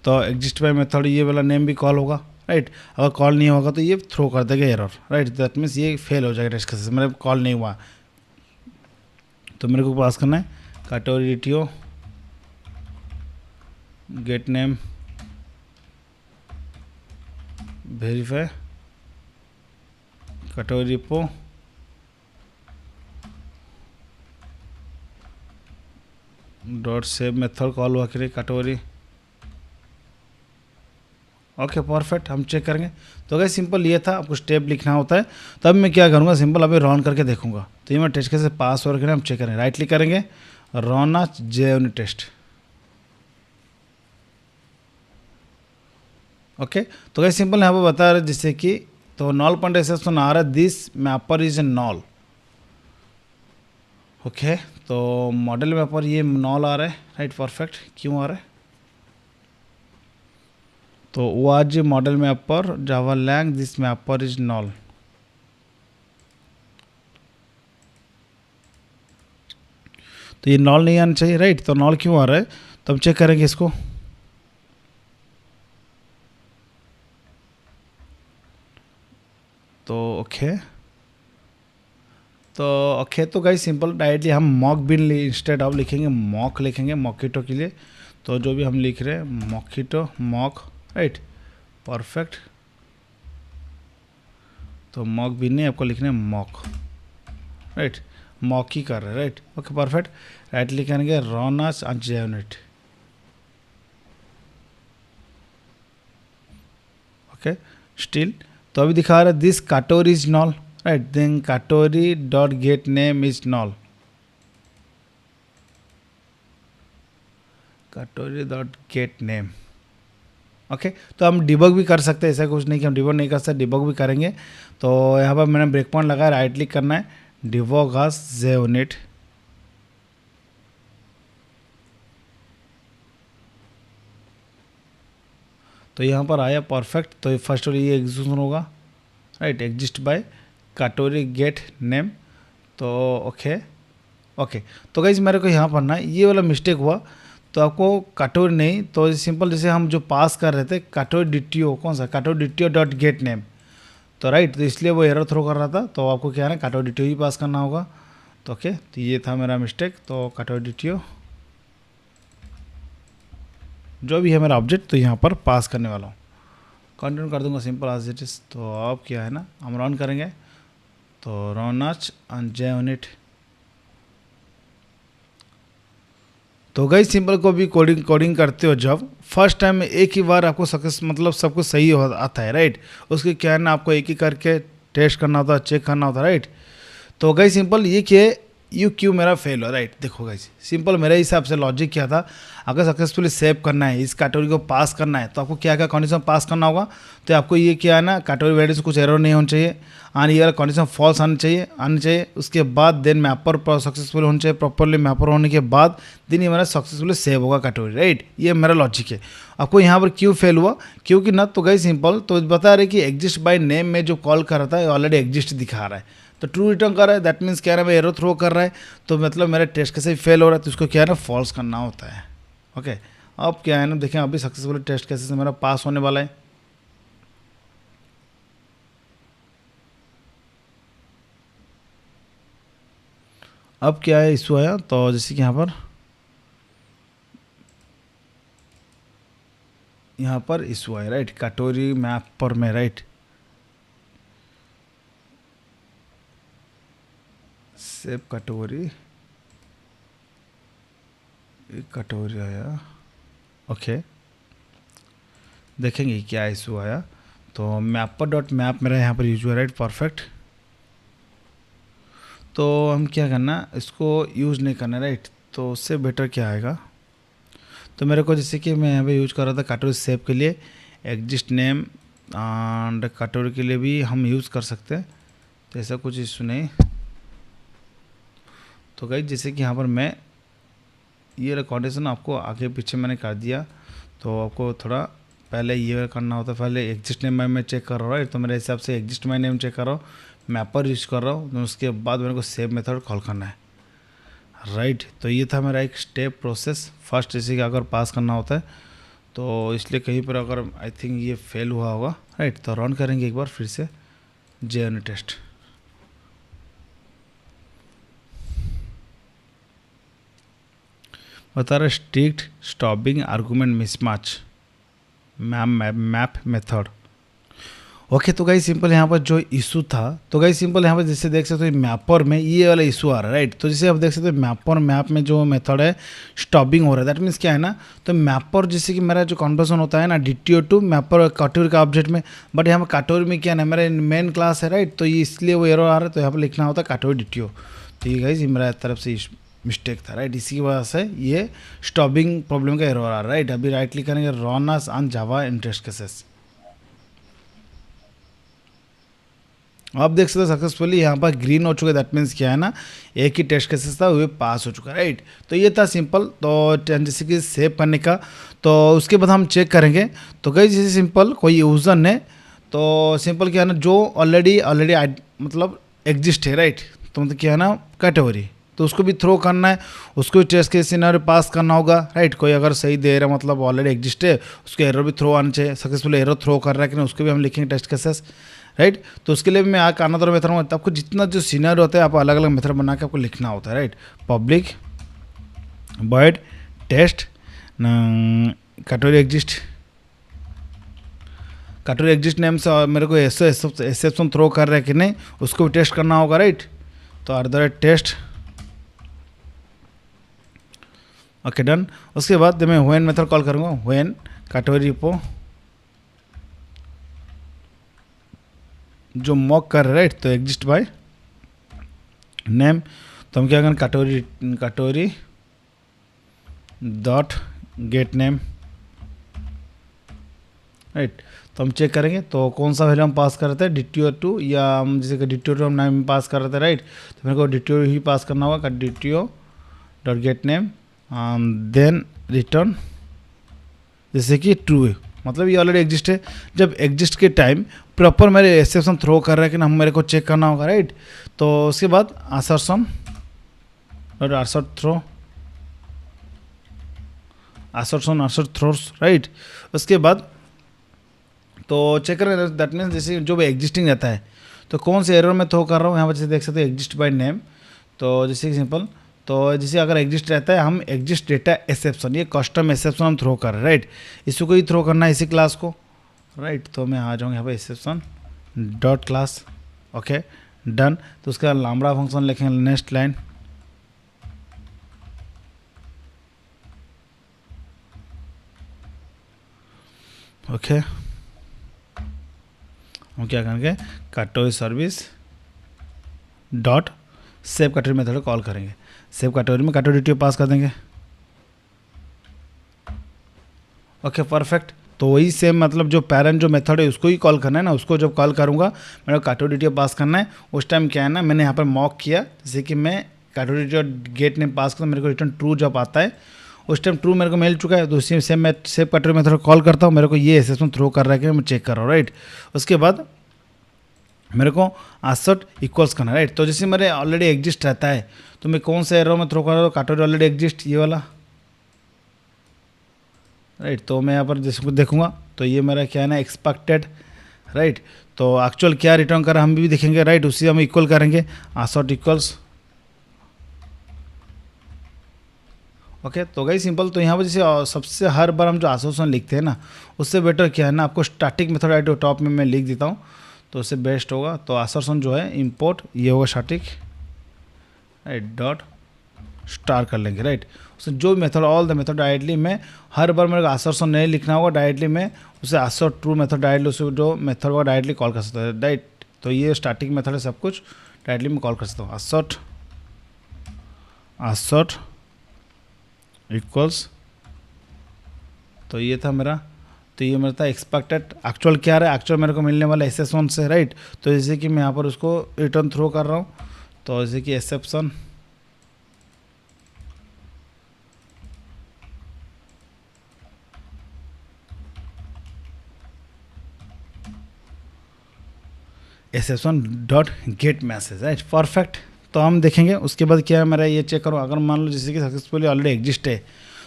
तो एग्जिस्ट बाय मेथड ये वाला नेम भी कॉल होगा, राइट। अगर कॉल नहीं होगा तो ये थ्रो कर देगा एरर, राइट। दैट मीन्स ये फेल हो जाएगा टेस्ट केसेस, मेरे कॉल नहीं हुआ। तो मेरे को पास करना है category DTO gate name verify category repo dot save method call हुआ कि कैटेगरी। ओके परफेक्ट, हम चेक करेंगे। तो अगर सिंपल ये था, आपको स्टेप लिखना होता है। तब मैं क्या करूँगा, सिंपल अभी रन करके देखूंगा। तो ये मैं टेस्ट कैसे पास हो रहा है हम चेक करेंगे, राइट क्लिक करेंगे run as JUnit test. Okay तो क्या सिंपल यहाँ पर बता रहे जिससे कि तो नॉल पॉइंट एक्सेप्शन आ रहा है, this mapper is a null. Okay तो मॉडल मैपर ये नॉल आ रहा है, राइट परफेक्ट। क्यों आ रहा है, तो was model mapper Java lang this mapper is null. तो ये नॉल नहीं आना चाहिए, राइट। तो नॉल क्यों आ रहा है, तो हम चेक करेंगे इसको। तो ओके तो गाइस सिंपल डायरेक्टली हम मॉक बिन इंस्टेड ऑफ लिखेंगे मॉक, लिखेंगे मॉकिटो के लिए। तो जो भी हम लिख रहे हैं मॉकिटो मॉक, राइट परफेक्ट। तो मॉक बिन नहीं, आपको लिखना है मॉक, राइट। मॉक ही कर रहे हैं, राइट। ओके परफेक्ट, राइट लिखेंगे run as JUnit। Okay still तो अभी दिखा रहा है this category is null, right. Then category dot get name is null, category dot get name. Okay तो हम डिबग भी कर सकते हैं, ऐसा कुछ नहीं कि हम डिबग नहीं कर सकते, डिबग भी करेंगे। तो यहाँ पर मैंने ब्रेक पॉइंट लगाया, राइट क्लिक करना है डिबग एज JUnit। तो यहाँ पर आया परफेक्ट। तो फर्स्ट ये एग्जीक्यूशन होगा, right exist by category get name. तो ओके तो गाइस मेरे को यहाँ पर ना ये वाला मिस्टेक हुआ। तो आपको कैटेगरी नहीं, तो सिंपल जैसे हम जो पास कर रहे थे कैटेगरी डीटीओ, कौन सा category DTO dot get name, तो राइट। तो इसलिए वो एरर थ्रो कर रहा था। तो आपको क्या है ना कैटेगरी डीटीओ ही पास करना होगा। तो ओके तो ये था मेरा मिस्टेक। तो कैटेगरी डीटीओ जो भी है मेरा ऑब्जेक्ट, तो यहाँ पर पास करने वाला हूँ। कंटिन्यू कर दूंगा सिंपल एज इट इज़। तो अब क्या है ना हम रन करेंगे, तो रन एज JUnit। तो गई सिंपल को भी कोडिंग करते हो जब फर्स्ट टाइम में एक ही बार आपको सक्सेस मतलब सब कुछ सही आता है, राइट। उसके क्या है ना आपको एक ही करके टेस्ट करना होता है, चेक करना होता है, राइट। तो गई सिंपल ये कि यू क्यों मेरा फेल हो, राइट। देखो गाइस सिंपल मेरे हिसाब से लॉजिक क्या था, अगर सक्सेसफुली सेव करना है, इस कैटेगरी को पास करना है, तो आपको क्या क्या कंडीशन पास करना होगा। तो आपको ये क्या है ना कैटेगरी वैल्यू से कुछ एरर नहीं होना चाहिए, और ये वाला कंडीशन फॉल्स आनी चाहिए। उसके बाद देन मैपर सक्सेसफुल होना चाहिए, प्रॉपरली मैपर होने के बाद देन ये मेरा सक्सेसफुली सेव होगा कैटेगरी, राइट। ये मेरा लॉजिक है। आपको यहाँ पर क्यों फेल हुआ, क्योंकि ना तो गई सिंपल तो बता रहे कि एग्जिस्ट बाय नेम में जो कॉल कर रहा था ऑलरेडी एग्जिस्ट दिखा रहा है, तो ट्रू रिटर्न कर रहा है। दैट मीन्स क्या है ना एरर थ्रो कर रहा है, तो मतलब मेरा टेस्ट कैसे फेल हो रहा है, तो उसको क्या है ना फॉल्स करना होता है। ओके अब क्या है ना देखें अभी सक्सेसफुली टेस्ट कैसे से मेरा पास होने वाला है। अब क्या है इशू आया, तो जैसे कि यहाँ पर इशू आया, राइट कैटेगरी मैप पर में, राइट सेव कैटेगरी आया। ओके देखेंगे क्या इशू आया। तो मैपर डॉट मैप मेरा यहाँ पर यूज हुआ, राइट परफेक्ट। तो हम क्या करना इसको यूज़ नहीं करना, राइट। तो उससे बेटर क्या आएगा, तो मेरे को जैसे कि मैं यहाँ पे यूज कर रहा था कैटेगरी सेव के लिए एग्जिस्ट नेम एंड कैटेगरी के लिए भी हम यूज़ कर सकते हैं, तो ऐसा कुछ इशू नहीं। तो गाइस जैसे कि यहाँ पर मैं ये वाला कंडीशन आपको आगे पीछे मैंने कर दिया, तो आपको थोड़ा पहले ये करना होता है। पहले एग्जिस्ट नेम मैं चेक कर रहा हूँ, तो मेरे हिसाब से एग्जिस्ट माई नेम चेक कर रहा हूँ, मैपर यूज कर रहा हूँ, तो उसके बाद मेरे को सेव मेथड कॉल करना है, राइट। तो ये था मेरा एक स्टेप प्रोसेस। फर्स्ट इसी का अगर पास करना होता है, तो इसलिए कहीं पर अगर आई थिंक ये फेल हुआ होगा, राइट। तो रन करेंगे एक बार फिर से JUnit टेस्ट। बता रहा strict stubbing argument mismatch map method. Okay, तो गाइस सिंपल यहाँ पर जो इशू था, तो गाइस सिंपल यहाँ पर जैसे देख सकते हो मैपर में ये वाला इशू आ रहा है, राइट। तो जैसे आप देख सकते हो मैपर मैप में जो मेथड है स्टॉपिंग हो रहा है, दैट मीन्स क्या है ना, तो मैपर जैसे कि मेरा जो कन्वर्जन होता है ना DTO टू मैपर कटोरी का ऑब्जेक्ट में, बट यहाँ पर कटोरी में क्या है ना, मेरा मेन क्लास है, राइट। तो ये इसलिए वो एरर आ रहा है, तो यहाँ पर लिखना होता है कटोरी DTO। तो ये गाइस मेरा तरफ से मिस्टेक था, राइट। इसी की वजह से ये स्टॉपिंग प्रॉब्लम का एरर आ रहा है, राइट। अभी राइट क्लिक करेंगे run as on Java in test cases. आप देख सकते हो सक्सेसफुली यहाँ पर ग्रीन हो चुका है, दैट मीन्स क्या है ना, एक ही टेस्ट केसेस था वो पास हो चुका है, राइट। तो ये था सिंपल। तो जैसे कि सेव करने का, तो उसके बाद हम चेक करेंगे। तो कहीं जैसे सिंपल कोई यूज़र ने, तो सिंपल क्या है ना, जो ऑलरेडी मतलब एग्जिस्ट है, राइट। तो मतलब क्या है ना कैटेगरी, तो उसको भी थ्रो करना है, उसको भी टेस्ट केस सिनेरियो पास करना होगा, राइट। कोई अगर सही दे रहा है मतलब ऑलरेडी एग्जिस्ट है, उसको एरर भी थ्रो आना चाहिए, सक्सेसफुल एरर थ्रो कर रहा है कि नहीं उसको भी हम लिखेंगे टेस्ट केसेस, राइट। तो उसके लिए भी मैं अनदर मेथड में आपको जितना जो सिनेरियो होता है आप अलग अलग मेथड बना के आपको लिखना होता है, राइट। पब्लिक वॉइड टेस्ट कटोरी एग्जिस्ट नेम से मेरे को एक्सेप्शन थ्रो कर रहा है कि नहीं उसको भी टेस्ट करना होगा, राइट। तो @टेस्ट, ओके डन। उसके बाद मैं व्हेन मेथड कॉल करूँगा, व्हेन कैटेगरी रिपो जो मॉक कर रहा है, राइट। तो एग्जिस्ट बाय नेम, तो हम क्या करें category dot get name, right. तो हम चेक करेंगे तो कौन सा वैल्यू हम पास कर रहे थे DTO टू, या हम जैसे कि DTO टू हम नाम पास कर रहे थे, राइट। तो मेरे को DTO ही पास करना होगा, DTO dot get name then return जैसे कि ट्रू है, मतलब ये ऑलरेडी एग्जिस्ट है। जब एग्जिस्ट के टाइम प्रॉपर मेरे एक्सेप्शन थ्रो कर रहा है कि ना, हम मेरे को चेक करना होगा, राइट। तो उसके बाद assertion dot assert throws, right. उसके बाद तो चेक करें, दैट मीन्स जैसे जो भी एग्जिस्टिंग रहता है, तो कौन से एरर में थ्रो कर रहा हूँ, यहाँ पर जैसे देख सकते हैं एग्जिस्ट बाय नेम। तो जैसे सिंपल, तो जैसे अगर एग्जिस्ट रहता है, हम एग्जिस्ट डेटा एक्सेप्शन, ये कस्टम एक्सेप्शन हम थ्रो कर रहे हैं, राइट। इसी को ही थ्रो करना है, इसी क्लास को, राइट। तो मैं आ जाऊँगा यहाँ पर exception dot class, okay done. तो उसका लामड़ा फंक्शन लिखेंगे नेक्स्ट लाइन, ओके। हम क्या करेंगे category service dot save category method call करेंगे, सेव कैटेगरी में कैटेगरी DTO पास कर देंगे, ओके परफेक्ट। तो वही सेम मतलब जो पेरेंट जो मेथड है उसको ही कॉल करना है ना, उसको जब कॉल करूँगा मेरे को कैटेगरी DTO पास करना है। उस टाइम क्या है ना, मैंने यहाँ पर मॉक किया, जैसे कि मैं कैटेगरी DTO गेट नेम पास करता हूँ, मेरे को रिटर्न ट्रू जब आता है उस टाइम ट्रू मेरे को मिल चुका है। तो उसी सेम मैं सेव कैटेगरी मेथड कॉल करता हूँ, मेरे को ये एक्सेप्शन थ्रो कर रहा है कि मैं चेक कर रहा हूँ, राइट। उसके बाद मेरे को assert इक्वल्स करना है, राइट। तो जैसे मेरे ऑलरेडी एग्जिस्ट रहता है, तो मैं कौन से एरर में थ्रो कर रहा हूँ, कैटेगरी ऑलरेडी एग्जिस्ट ये वाला, राइट। तो मैं यहाँ पर जैसे देखूंगा तो ये मेरा क्या है ना एक्सपेक्टेड, राइट। तो एक्चुअल क्या रिटर्न कर रहा है हम भी देखेंगे, राइट। उसी हम इक्वल करेंगे assert इक्वल्स, ओके। तो गई सिंपल। तो यहाँ पर जैसे सबसे हर बार हम जो एसोसिएशन लिखते हैं ना, उससे बेटर क्या है ना, आपको स्टैटिक मेथड राइट टॉप में मैं लिख देता हूँ, तो उससे बेस्ट होगा। तो एसोसिएशन जो है इंपोर्ट ये होगा स्टैटिक, राइट डॉट स्टार कर लेंगे, राइट। उससे जो method all the method directly में हर बार मेरे को एसोसिएशन नहीं लिखना होगा, डायरेक्टली में उसे assert ट्रू मेथड डायरेक्टली उसे जो मेथड को डायरेक्टली कॉल कर सकता है, राइट। तो ये स्टैटिक मेथड है, सब कुछ डायरेक्टली मैं कॉल कर सकता हूँ, assert इक्वल्स। तो ये था मेरा, तो ये मेरा था एक्सपेक्टेड, एक्चुअल क्या रहा है, एक्चुअल मेरे को मिलने वाला एक्सेप्शन से, राइट। तो जैसे कि मैं यहाँ पर उसको रिटर्न थ्रो कर रहा हूँ, तो जैसे कि exception exception dot gate message, right, perfect. तो हम देखेंगे उसके बाद क्या है मेरा, ये चेक करो, अगर मान लो जैसे कि सक्सेसफुली ऑलरेडी एग्जिस्ट है,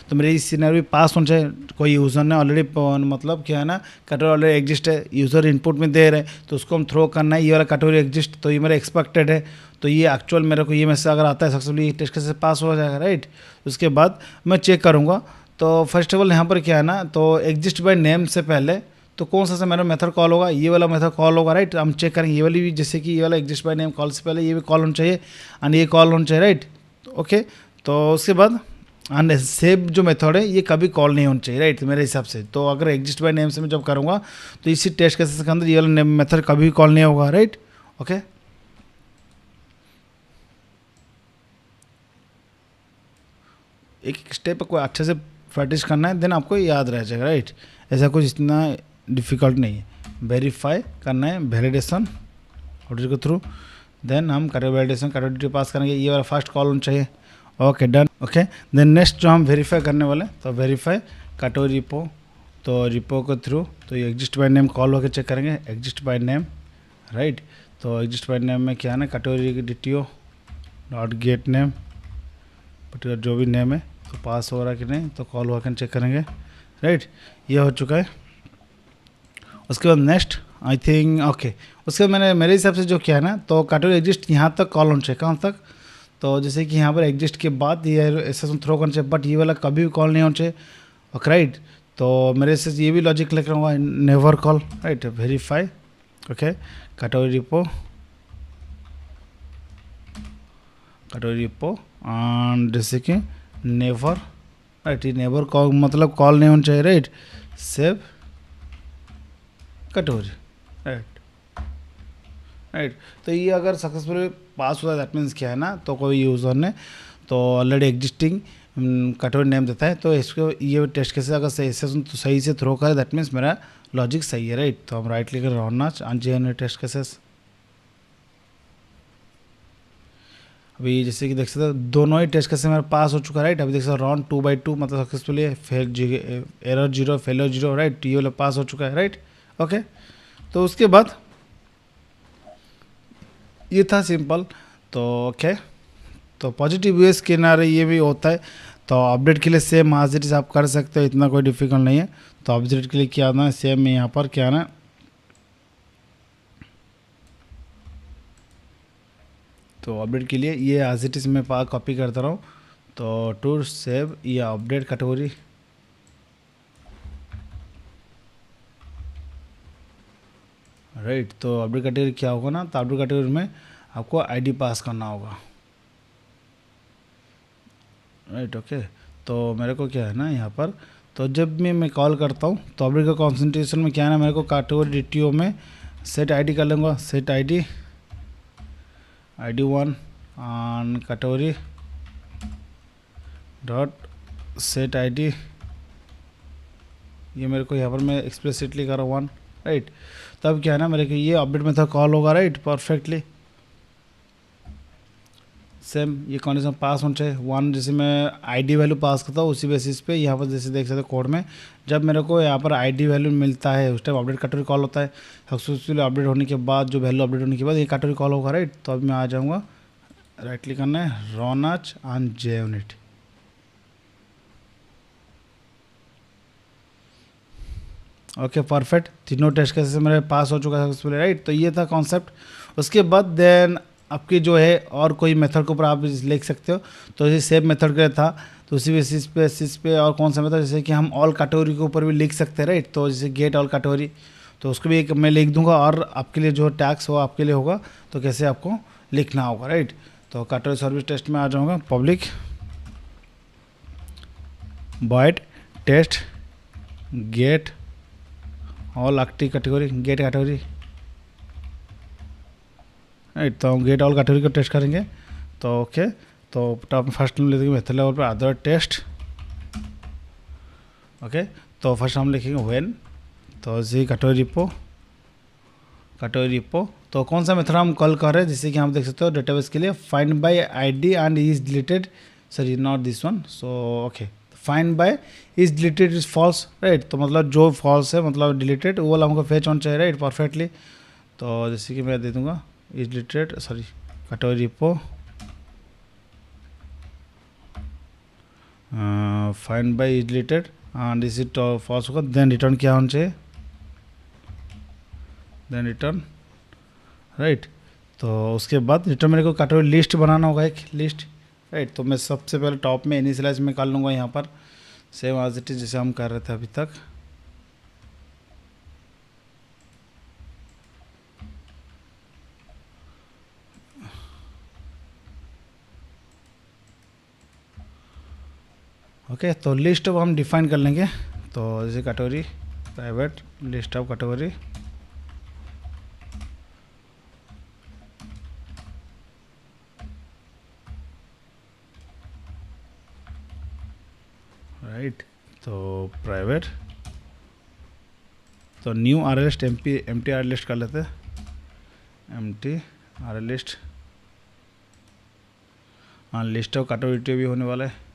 तो मेरे इस सिनेरियो पास होना चाहिए। कोई यूज़र ने ऑलरेडी मतलब क्या है ना, कैटेगरी ऑलरेडी एग्जिस्ट है, यूज़र इनपुट में दे रहे हैं, तो उसको हम थ्रो करना है, ये वाला कैटेगरी एग्जिस्ट, तो ये मेरा एक्सपेक्टेड है, तो ये एक्चुअल मेरे को ये मैसेज अगर आता है सक्सेसफुली टेस्ट केस से पास हो जाएगा, राइट। उसके बाद मैं चेक करूँगा, तो फर्स्ट ऑफ ऑल यहाँ पर क्या है ना, तो एग्जिस्ट बाय नेम से पहले तो कौन सा मेरा मेथड कॉल होगा, ये वाला मेथड कॉल होगा, राइट। हम चेक करेंगे ये वाली भी, जैसे कि ये वाला एग्जिस्ट बाय नेम कॉल से पहले ये भी कॉल होना चाहिए एंड ये कॉल होना चाहिए, राइट, ओके। तो उसके बाद एंड सेव जो मेथड है ये कभी कॉल नहीं होना चाहिए, राइट, मेरे हिसाब से। तो अगर एग्जिस्ट बाय नेम से मैं जब करूँगा तो इसी टेस्ट केसेस के अंदर ये वाला मेथड कभी कॉल नहीं होगा, राइट, ओके। एक एक स्टेप को अच्छे से प्रैक्टिस करना है, देन आपको याद रह जाएगा, राइट। ऐसा कुछ इतना डिफ़िकल्ट नहीं है। वेरीफाई करना है, वैलिडेशन ऑडियो के थ्रू, देन हम कैटेगरी वैलिडेशन कैटेगरी पास करेंगे, ये वाला फर्स्ट कॉल होना चाहिए, okay done, okay. Then next जो हम वेरीफाई करने वाले, तो वेरीफाई कैटेगरी रिपो, तो रिपो के थ्रू तो ये एग्जिस्ट बाय नेम कॉल होकर चेक करेंगे, एग्जिस्ट बाय नेम, राइट। तो एग्जिस्ट बाय नेम में क्या है ना, कैटेगरी की DTO dot get name, particular जो भी नेम है तो पास हो रहा है कि नहीं, तो कॉल होकर चेक करेंगे, राइट। ये हो चुका है। उसके बाद नेक्स्ट आई थिंक ओके, उसके बाद मैंने मेरे हिसाब से जो किया है ना, तो कैटेगरी एग्जिस्ट यहाँ तक कॉल होना चाहिए, कहाँ तक, तो जैसे कि यहाँ पर एग्जिस्ट के बाद ये एक्सेप्शन थ्रो करना चाहिए, बट ये वाला कभी भी कॉल नहीं होना चाहिए, ओके, राइट। तो मेरे से ये भी लॉजिक लिख रहा हूँ, never call, right, verify, okay, category repo and जैसे कि नेवर, राइट, ये नेवर कॉल मतलब कॉल नहीं होना चाहिए, राइट, सेव कैटेगरी, राइट। तो ये अगर सक्सेसफुली पास होता है दैट मीन्स क्या है ना, तो कोई यूज़र ने तो ऑलरेडी एग्जिस्टिंग कैटेगरी नेम देता है, तो इसको ये टेस्ट केसेस अगर सही से थ्रो करे दैट मीन्स मेरा लॉजिक सही है, राइट। तो हम राइट क्लिक कर रन एंड टेस्ट केसेस, अभी जैसे कि देख सकते हो दोनों ही टेस्ट केसेस मेरा पास हो चुका है, राइट। अभी देख सकते हो रन 2/2 मतलब सक्सेसफुली एरर 0 फेलियर 0, राइट, ये वाला पास हो चुका है, राइट, ओके। तो उसके बाद ये था सिंपल, तो ओके। तो पॉजिटिव यूएस किनारे ये भी होता है, तो अपडेट के लिए सेम एज इट इज आप कर सकते हो, इतना कोई डिफिकल्ट नहीं है। तो अपडेट के लिए क्या आना है, सेम यहाँ पर क्या आना है, तो अपडेट के लिए ये एज इट इज मैं कॉपी करता रहा हूँ, तो टू सेव ये अपडेट कैटेगरी, राइट। तो अपडेट कैटेगरी क्या होगा ना, तो अपडेट कैटेगरी में आपको आईडी पास करना होगा, राइट, ओके। तो मेरे को क्या है ना यहाँ पर, तो जब मैं कॉल करता हूँ तो अपडेट का कॉन्सेंट्रेशन में क्या है ना, मेरे को कैटेगरी DTO में सेट आईडी कर लूँगा, set ID 1 and category dot set ID, ये मेरे को यहाँ पर मैं एक्सप्लिसिटली कर रहा हूँ 1, राइट। तब क्या है ना, मेरे को ये अपडेट मेथड कॉल होगा, राइट, परफेक्टली सेम ये कंडीशन पास होना चाहिए 1, जैसे मैं आईडी वैल्यू पास करता हूँ उसी बेसिस पे यहाँ पर जैसे देख सकते हो कोड में, जब मेरे को यहाँ पर आईडी वैल्यू मिलता है उस टाइम अपडेट कैटेगरी कॉल होता है। सक्सेसफुली अपडेट होने के बाद जो वैल्यू अपडेट होने के बाद ये कैटेगरी कॉल होगा, राइट। तो अभी मैं आ जाऊँगा, राइट क्लिक करना है, run as and JUnit, okay, perfect. तीनों टेस्ट केसेस मेरे पास हो चुका है सक्सेसफुली, राइट। तो ये था कॉन्सेप्ट। उसके बाद देन आपकी जो है और कोई मेथड के ऊपर आप लिख सकते हो, तो जैसे सेव मेथड का था तो उसी बेसिस पे और कौन सा मेथड, जैसे कि हम ऑल कैटेगरी के ऊपर भी लिख सकते हैं, राइट। तो जैसे गेट ऑल कैटेगरी, तो उसको भी एक मैं लिख दूंगा और आपके लिए जो टैक्स हो आपके लिए होगा, तो कैसे आपको लिखना होगा, राइट। तो कैटेगरी सर्विस टेस्ट में आ जाऊँगा, public void test get all active category, get category, right. तो हम गेट ऑल कैटेगरी को टेस्ट करेंगे, तो ओके। तो टॉप फर्स्ट में लिखेंगे मेथड लेवल पर अदर टेस्ट, ओके। तो फर्स्ट हम लिखेंगे व्हेन, तो जी कैटेगरी रिपो, तो कौन सा मेथड हम कॉल कर रहे हैं, जैसे कि हम देख सकते हो डेटाबेस के लिए find by ID and is deleted, sorry not this one, so okay, find by is deleted is false, right. तो मतलब जो फॉल्स है मतलब डिलीटेड वो वाला हमको फेच होना चाहिए, राइट, परफेक्टली। तो जैसे कि मैं दे दूँगा is deleted sorry category repo find by is deleted and this is false होगा, देन रिटर्न क्या होना चाहिए, देन रिटर्न राइट। तो उसके बाद रिटर्न मेरे को कैटेगरी लिस्ट बनाना होगा, एक लिस्ट राइट। तो मैं सबसे पहले टॉप में इनिशियलाइज में कर लूँगा यहाँ पर सेम एज इट इज जैसे हम कर रहे थे अभी तक। ओके तो लिस्ट अब हम डिफाइन कर लेंगे। तो जैसे category private list of category right. तो प्राइवेट तो new array list empty array list कर लेते हैं, एम्प्टी आर लिस्ट हाँ लिस्ट ऑफ कैटेगरी भी होने वाला है।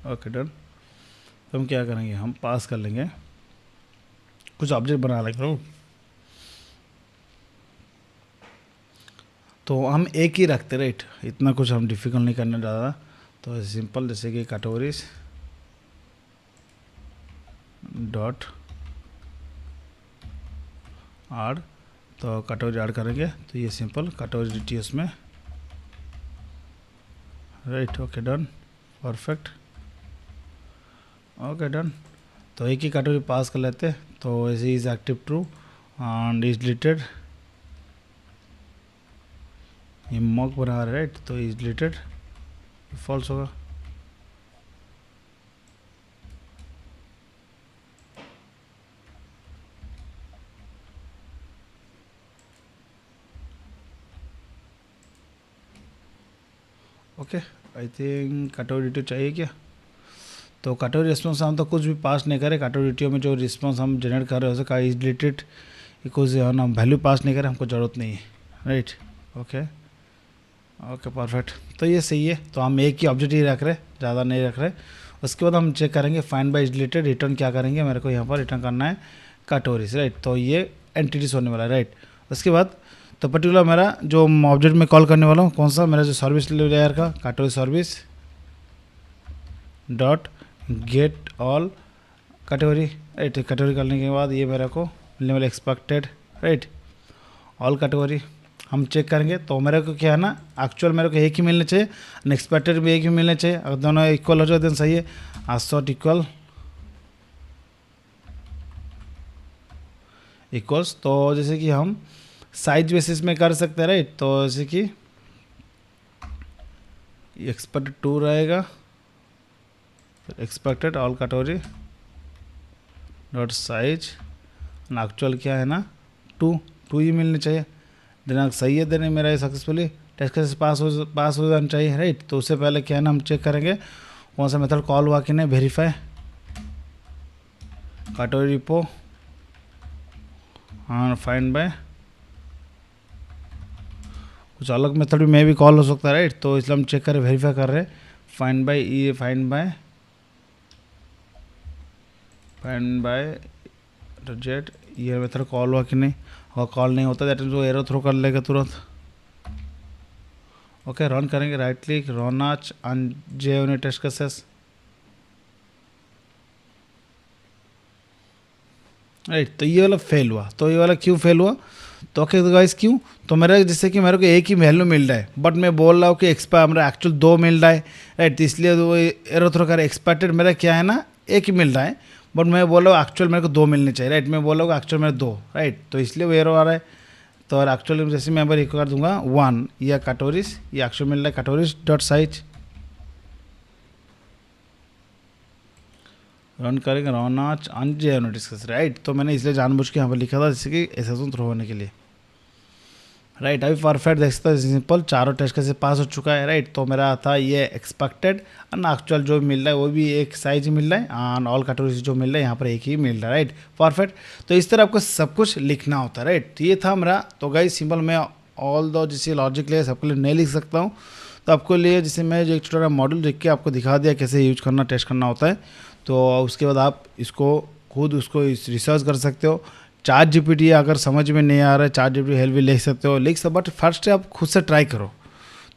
Okay done. तो हम क्या करेंगे, हम पास कर लेंगे कुछ ऑब्जेक्ट बना लेंगे। तो हम एक ही रखते राइट, इतना कुछ हम डिफ़िकल्ट नहीं करना ज़्यादा। तो सिंपल जैसे कि कैटेगरीज डॉट आर, तो कैटेगरी ऐड करेंगे तो ये सिंपल कैटेगरी डिटेल्स में right. Okay done perfect. Okay done. तो एक ही कैटेगरी पास कर लेते, तो ऐसे is active true and is deleted, ये मॉक बना रहा है राइट, तो इज डिलीटेड फॉल्स होगा। Okay I think category detail चाहिए क्या, तो कैटेगरी रिस्पॉन्स हम तो कुछ भी पास नहीं करें, कैटेगरी डिटेल में जो रिस्पॉन्स हम जनरेट कर रहे हैं उसका इज डिलीटेड कुछ हम वैल्यू पास नहीं करें, हमको ज़रूरत नहीं है राइट। Okay okay perfect. तो ये सही है। तो हम एक ही ऑब्जेक्ट ही रख रहे, ज़्यादा नहीं रख रहे। उसके बाद हम चेक करेंगे find by is deleted, return क्या करेंगे, मेरे को यहाँ पर रिटर्न करना है कैटेगरीज राइट। तो ये एंटिटीज होने वाला है राइट। उसके बाद तो पर्टिकुलर मेरा जो ऑब्जेक्ट में कॉल करने वाला हूँ कौन सा, मेरा जो सर्विस लेयर का category service dot gate all category right. Category करने के बाद ये मेरे को मिलने वाला एक्सपेक्टेड राइट ऑल कैटेगरी हम चेक करेंगे। तो मेरे को क्या है ना, एक्चुअल मेरे को एक ही मिलना चाहिए, अनएक्सपेक्टेड भी एक ही मिलना चाहिए। अगर दोनों इक्वल हो जाए देन सही है, आसॉट इक्वल इक्वल्स। तो जैसे कि हम साइज बेसिस में कर सकते हैं राइट। तो जैसे कि एक्सपेक्टेड 2 रहेगा, expected all category dot size, actual क्या है ना 2 ही मिलने चाहिए। देना सही है, देने मेरा ये सक्सेसफुली टेस्ट केस पास हो जाना चाहिए राइट। तो उससे पहले क्या है ना हम चेक करेंगे कौन सा मेथड कॉल हुआ कि नहीं, वेरीफाई कैटेगरी रिपो हाँ फाइंड बाय, कुछ अलग मेथड भी मे भी कॉल हो सकता है राइट। तो इसलिए हम चेक करें वेरीफाई कर रहे हैं फाइंड बाय, ये फाइंड बाय जेट, ये मेथड कॉल हुआ कि नहीं, और कॉल नहीं होता दैट मीन्स वो एरर थ्रो कर लेगा तुरंत। ओके रन करेंगे, right click run as on J unit test cases right. तो ये वाला फेल हुआ, तो ये वाला क्यों फेल हुआ, तो ओके तो गाइस क्यों, तो मेरा जैसे कि मेरे को एक ही वैल्यू मिल रहा है बट मैं बोल रहा हूँ कि एक्सपायर मेरा एक्चुअल 2 मिल रहा है राइट। तो इसलिए वो एरर थ्रो कर, एक्सपेक्टेड मेरा क्या है ना एक ही मिल रहा है बट मैं बोल रहा हूँ एक्चुअल मेरे को 2 मिलने चाहिए राइट। मैं बोल रहा हूँ एक्चुअल मेरे 2 राइट, तो इसलिए वो एरर आ रहा है। तो और एक्चुअली जैसे मैं बार कर दूंगा 1 या कैटेगरीज, ये एक्चुअल मिल रहा है कैटेगरीज डॉट साइज, रन करेंगे रन आज अनजे नोटिस राइट। तो मैंने इसलिए जानबूझ के यहाँ पर लिखा था जैसे कि एसएसओ थ्रो होने के लिए। राइट। अभी परफेक्ट देख सकते हो, सिंपल चारों टेस्ट कैसे पास हो चुका है। राइट, तो मेरा था ये एक्सपेक्टेड एंड एक्चुअल जो मिल रहा है वो भी एक साइज ही मिल रहा है एंड ऑल कैटेगरीज जो मिल रहा है यहाँ पर एक ही मिल रहा है। Right, perfect. तो इस तरह आपको सब कुछ लिखना होता है। राइट, तो ये था मेरा। तो गाइस सिंपल मैं ऑल दो जैसे लॉजिक लिए सबके लिए नहीं लिख सकता हूँ, तो आपको लिए जैसे मैं जो एक छोटा मॉडल लिख के आपको दिखा दिया कैसे यूज करना, टेस्ट करना होता है। तो उसके बाद आप इसको खुद उसको रिसर्च कर सकते हो। चार्ट जीपीटी अगर समझ में नहीं आ रहा है, चार्ट जीपीटी हेल्प भी लिख सकते हो, लिख सकते, बट फर्स्ट आप खुद से ट्राई करो।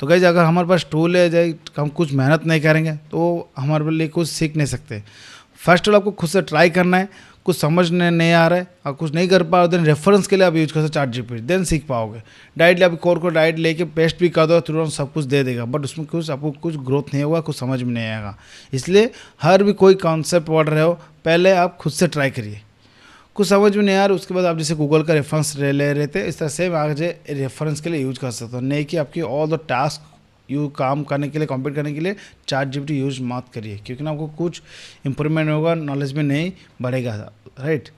तो गाइस अगर हमारे पास टूल है, जाए हम कुछ मेहनत नहीं करेंगे तो हमारे लिए कुछ सीख नहीं सकते। फर्स्ट ऑल आपको खुद से ट्राई करना है। कुछ समझने नहीं आ रहा है और कुछ नहीं कर पा रहे, देन रेफरेंस के लिए आप यूज कर सकते चार्ट जीपीटी, देन सीख पाओगे। डायरेक्टली आप कोर को डायरेक्ट लेके पेस्ट भी कर दो, तुरंत सब कुछ दे देगा, बट उसमें कुछ आपको कुछ ग्रोथ नहीं होगा, कुछ समझ में नहीं आएगा। इसलिए हर भी कोई कॉन्सेप्ट पढ़ रहे हो, पहले आप खुद से ट्राई करिए। कुछ समझ में नहीं आ रहा, उसके बाद आप जैसे गूगल का रेफरेंस ले रहे थे, इस तरह से आगे रेफरेंस के लिए यूज कर सकते हो। नहीं कि आपकी ऑल द टास्क यू काम करने के लिए, कंप्लीट करने के लिए चार्ट जीपीटी यूज मत करिए, क्योंकि ना आपको कुछ इंप्रूवमेंट होगा, नॉलेज में नहीं बढ़ेगा। Right,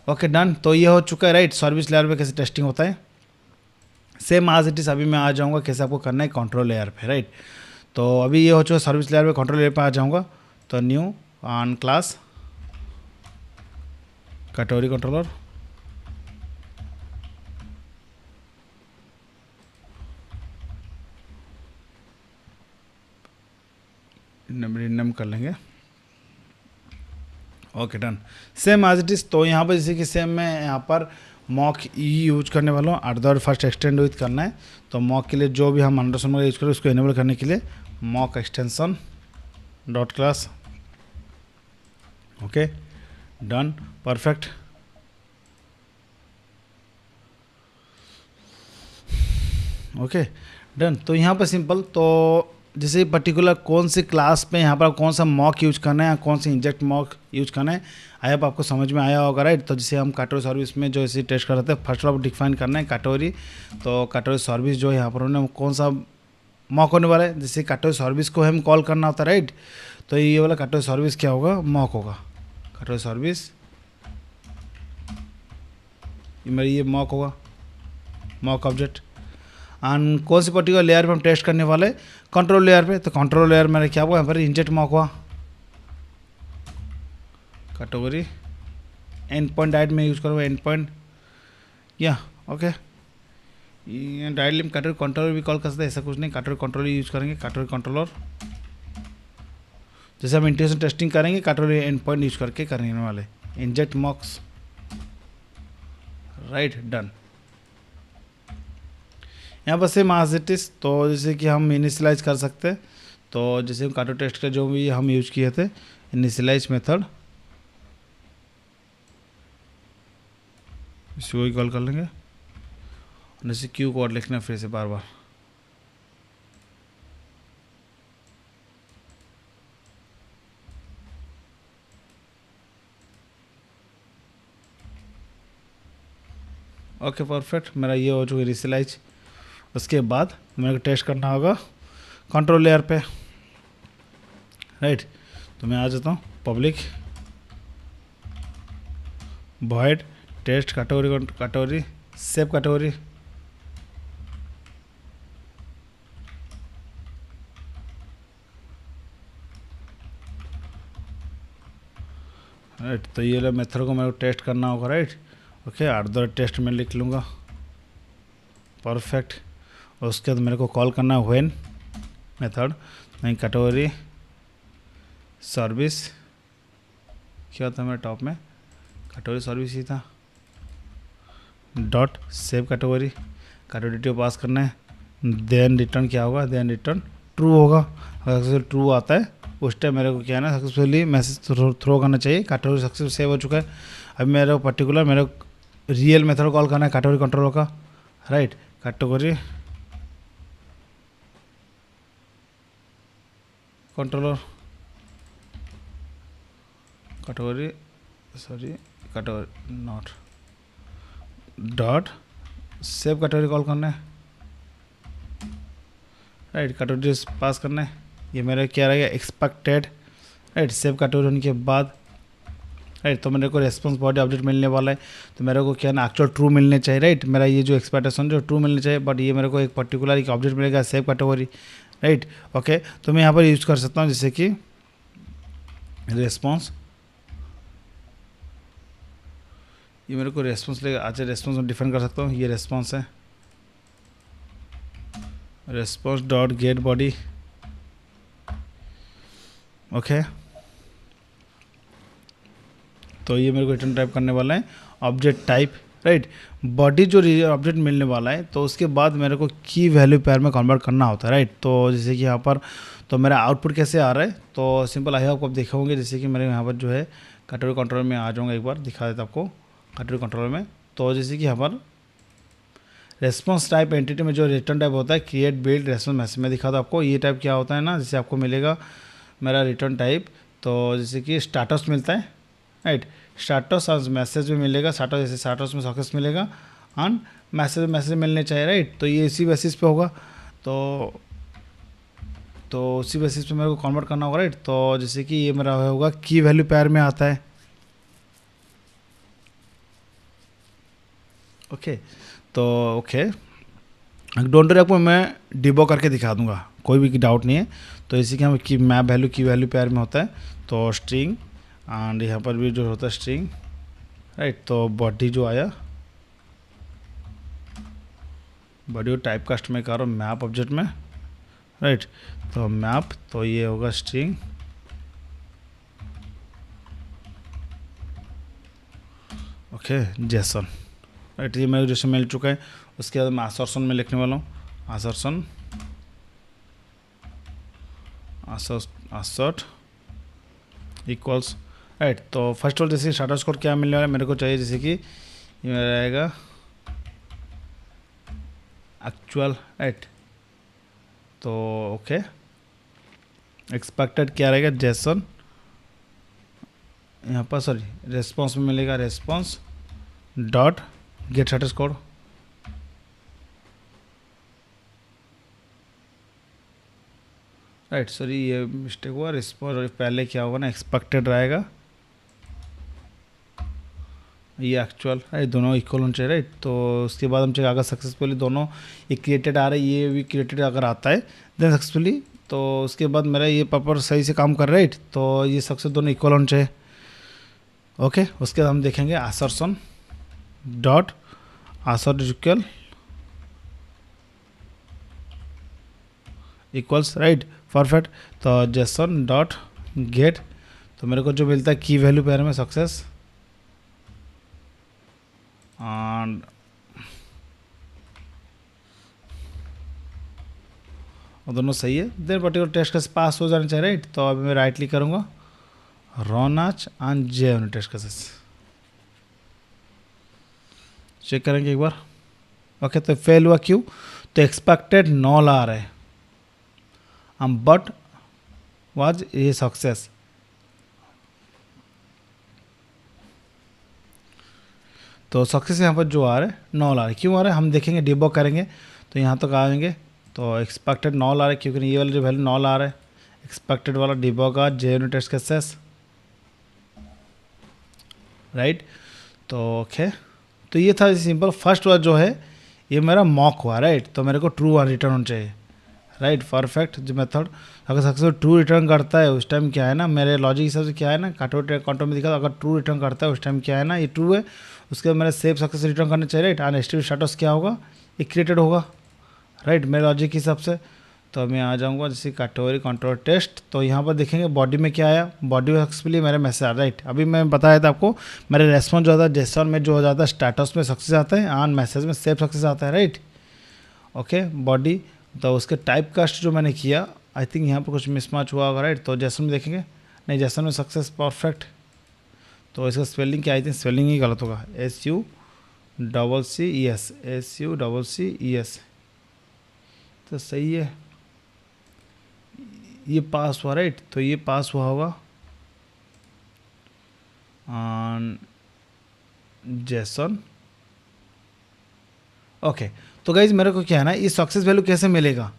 okay done. तो ये हो चुका है। राइट, सर्विस लेयर पे कैसे टेस्टिंग होता है, सेम आज इट इज। अभी मैं आ जाऊँगा कैसे आपको करना है कंट्रोल लेयर पे। राइट, तो अभी ये हो चुका है सर्विस लेयर पे, कंट्रोल लेयर पे आ जाऊँगा। तो new on class category controller, rename कर लेंगे। Okay done, same as it is. तो यहाँ पर जैसे कि सेम मैं यहाँ पर मॉक ई यूज करने वाला हूँ, at the first extend with करना है। तो मॉक के लिए जो भी हम अंडरस्टैंड यूज करें उसको इनेबल करने के लिए mock extension dot class. Okay done, perfect. Okay done. तो यहाँ पर सिंपल, तो जैसे पर्टिकुलर कौन सी क्लास पे यहाँ पर कौन सा मॉक यूज करना है, कौन सी इंजेक्ट मॉक यूज करना है, आई होप आपको समझ में आया होगा। राइट, तो जैसे हम कैटेगरी सर्विस में जो ऐसे टेस्ट कर रहे थे, फर्स्ट ऑफ डिफाइन करना है कैटेगरी। तो कैटेगरी सर्विस जो यहाँ पर उन्होंने कौन सा मॉक होने वाला है, जैसे कैटेगरी सर्विस को हम कॉल करना होता है। राइट, तो ये वाला कैटेगरी सर्विस क्या होगा, मॉक होगा। कैटेगरी सर्विस मेरी ये मॉक होगा, मॉक ऑब्जेक्ट। एंड कौन सी पर्टिकुलर लेयर पे हम टेस्ट करने वाले, कंट्रोल लेयर पे। तो कंट्रोल लेयर मेरा क्या हुआ, यहाँ पर इंजेक्ट मॉक हुआ। कैटेगरी एंड पॉइंट डायरेक्ट में यूज़ करूँगा, एंड पॉइंट या ओके। डायरेक्टली हम कैटेगरी कंट्रोलर भी कॉल कर सकते हैं, ऐसा कुछ नहीं, कैटेगरी कंट्रोलर यूज़ करेंगे। कैटेगरी कंट्रोलर जैसे हम इंटीग्रेशन टेस्टिंग करेंगे, कैटेगरी एंड पॉइंट यूज करके करने वाले, इंजेक्ट मॉक्स। Right done. यहाँ पर सेम एज इट इज़। तो जैसे कि हम इनिशियलाइज कर सकते हैं, तो जैसे हम कैटेगरी टेस्ट का जो भी हम यूज किए थे इनिशियलाइज मेथड, इसको ही कॉल कर लेंगे। जैसे क्यू कोड लिखना फिर से बार बार, ओके परफेक्ट। मेरा ये हो चुका इनिशियलाइज। उसके बाद मेरे को टेस्ट करना होगा कंट्रोल लेयर पे। राइट, तो मैं आ जाता हूँ public void test category save category. Right, तो ये मेथड को मेरे को टेस्ट करना होगा। Right, okay, at the test में लिख लूँगा, परफेक्ट। और उसके बाद मेरे को कॉल करना है व्हेन मेथड, नहीं कैटेगरी सर्विस क्या था मेरे टॉप में, कैटेगरी सर्विस ही था, dot save category. Category detail pass करना है, देन रिटर्न क्या होगा, देन रिटर्न ट्रू होगा। अगर ट्रू आता है उस टाइम मेरे को क्या है ना, सक्सेसफुली मैसेज थ्रो करना चाहिए, कैटेगरी सक्सेस सेव हो चुका है। अब मेरे पर्टिकुलर मेरे रियल मेथड कॉल करना है कैटेगरी कंट्रोलर का। Right, category controller category not dot save category call करना है। राइट, कैटेगरी पास करना है, ये मेरा क्या रहेगा एक्सपेक्टेड। राइट, सेव कैटेगरी होने के बाद राइट। तो मेरे को रेस्पॉन्स बॉडी ऑब्जेक्ट मिलने वाला है, तो मेरे को क्या है ना एक्चुअल ट्रू मिलने चाहिए, राइट। मेरा ये जो एक्सपेक्टेशन जो ट्रू मिलने चाहिए, बट ये मेरे को एक पर्टिकुलर एक ऑब्जेक्ट मिलेगा सेव कैटेगरी, राइट। ओके, तो मैं यहाँ पर यूज़ कर सकता हूँ जैसे कि रेस्पॉन्स, ये मेरे को रेस्पॉन्स लेगा। अच्छा, रेस्पॉन्स में डिफाइन कर सकता हूँ, ये रेस्पॉन्स है, response dot gate body. Okay, तो ये मेरे को रिटर्न टाइप करने वाला है ऑब्जेक्ट टाइप, राइट। बॉडी जो ऑब्जेक्ट मिलने वाला है, तो उसके बाद मेरे को की वैल्यू पेयर में कन्वर्ट करना होता है, राइट। तो जैसे कि यहाँ पर तो मेरा आउटपुट कैसे आ रहा है, तो सिंपल आई होप आप देखेंगे, जैसे कि मेरे यहाँ पर जो है कैटेगरी कंट्रोल में आ जाऊँगा, एक बार दिखा देता आपको कैटेगरी कंट्रोल में। तो जैसे कि यहाँ पर रेस्पॉन्स टाइप एंटिटी में जो रिटर्न टाइप होता है क्रिएट बिल्ड रेस्पॉन्स मैसेज में दिखा था आपको। ये टाइप क्या होता है ना, जैसे आपको मिलेगा मेरा रिटर्न टाइप, तो जैसे कि स्टाटस मिलता है, राइट। स्टाटस और मैसेज में मिलेगा, स्टाटस जैसे स्टाटस में सक्सेस मिलेगा एंड मैसेज मिलने चाहिए, राइट। तो ये इसी बेसिस पे होगा, तो उसी बेसिस पे मेरे को कन्वर्ट करना होगा, राइट। तो जैसे कि ये मेरा होगा की वैल्यू पेयर में आता है। ओके, तो ओके डोंट वरी, आपको मैं डिबो करके दिखा दूंगा, कोई भी डाउट नहीं है। तो इसी के हम की मैप वैल्यू की वैल्यू पेयर में होता है, तो स्ट्रिंग एंड यहाँ पर भी जो होता है स्ट्रिंग, राइट। तो बॉडी जो आया, बॉडी टाइप कास्ट में कर मैप ऑब्जेक्ट में, राइट। तो मैप, तो ये होगा स्ट्रिंग, ओके जेसन, राइट। ये मेरे जैसे मिल चुका है। उसके बाद मैं असर्शन में लिखने वाला हूँ, असर्शन असर्ट इक्वल्स, राइट। तो फर्स्ट ऑफ जैसे स्टार्टर स्कोर क्या मिलने वाला है, मेरे को चाहिए जैसे कि ये मेरा रहेगा एक्चुअल, राइट। तो ओके, एक्सपेक्टेड क्या रहेगा जेसन, यहाँ पर सॉरी रेस्पॉन्स में मिलेगा response dot gate starter score, right. Sorry ये मिस्टेक हुआ, रिस्पॉन्स पहले क्या होगा ना एक्सपेक्टेड रहेगा, ये एक्चुअल, राइट। दोनों इक्वल होने चाहिए, राइट। तो उसके बाद हम चेक अगर सक्सेसफुली दोनों ये क्रिएटेड आ रहा है, ये भी क्रिएटेड अगर आता है देन सक्सेसफुली, तो उसके बाद मेरा ये प्रॉपर सही से काम कर रहा है, राइट। तो ये सक्सेस दोनों इक्वल होने चाहिए। ओके, उसके बाद हम देखेंगे assertion dot assert equal equals, right perfect. तो जेसन डॉट गेट, तो मेरे को जो मिलता है की वैल्यू पेयर में सक्सेस एंड और दोनों सही है, देन पर्टिकुलर टेस्ट केस पास हो जाना चाहिए, राइट। तो अभी मैं राइट क्लिक करूँगा, रोनाच and J test cases check करेंगे एक बार। ओके, तो फेल हुआ क्यों, तो एक्सपेक्टेड नॉल आ रहा है, बट वाज ये सक्सेस। तो सक्सेस यहाँ पर जो आ रहा है नॉल आ रहा है, क्यों आ रहा है हम देखेंगे, डिबॉग करेंगे तो यहाँ तक आएंगे। तो एक्सपेक्टेड नॉल आ रहा है क्योंकि ये वाला जो वैल्यू नॉल आ रहा है, एक्सपेक्टेड वाला डिबॉग आ जे यूनिट टेस्ट केसेस, राइट। तो ओके, तो ये था सिंपल फर्स्ट वाला जो है ये मेरा मॉक हुआ, राइट। तो मेरे को ट्रू रिटर्न होना चाहिए, राइट परफेक्ट। जो मेथड अगर सक्सेसफुल ट्रू रिटर्न करता है उस टाइम क्या है ना, मेरे लॉजिक हिसाब से क्या है ना, काटो में दिखा, अगर ट्रू रिटर्न करता है उस टाइम क्या है ना, ये ट्रू है। उसके बाद मेरे सेव सक्सेस रिटर्न करना चाहिए, राइट। एंड एस्टिमेट स्टेटस क्या होगा, ये क्रिएटेड होगा, राइट मेरे लॉजिक के हिसाब से। तो मैं आ जाऊँगा जैसे कैटेगरी कंट्रोल टेस्ट, तो यहाँ पर देखेंगे बॉडी में क्या आया, बॉडी में सक्सेसफुली मेरे मैसेज आ, राइट। अभी मैं बताया था आपको मेरे रेस्पॉन्स जो आता है जेसन में जो हो जाता है स्टेटस में सक्सेस आता है एंड मैसेज में सेव सक्सेस आता है, राइट। ओके बॉडी, तो उसके टाइप कास्ट जो मैंने किया आई थिंक यहाँ पर कुछ मिसमैच हुआ होगा, राइट। तो जेसन में देखेंगे, नहीं जेसन में सक्सेस परफेक्ट। तो इसका स्पेलिंग क्या, आई थिंक स्पेलिंग ही गलत होगा, SUCCES, SUCCES, तो सही है, ये पास हुआ, राइट। तो ये पास हुआ होगा जेसन। ओके, तो गाइज मेरे को क्या है ना, ये सक्सेस वैल्यू कैसे मिलेगा,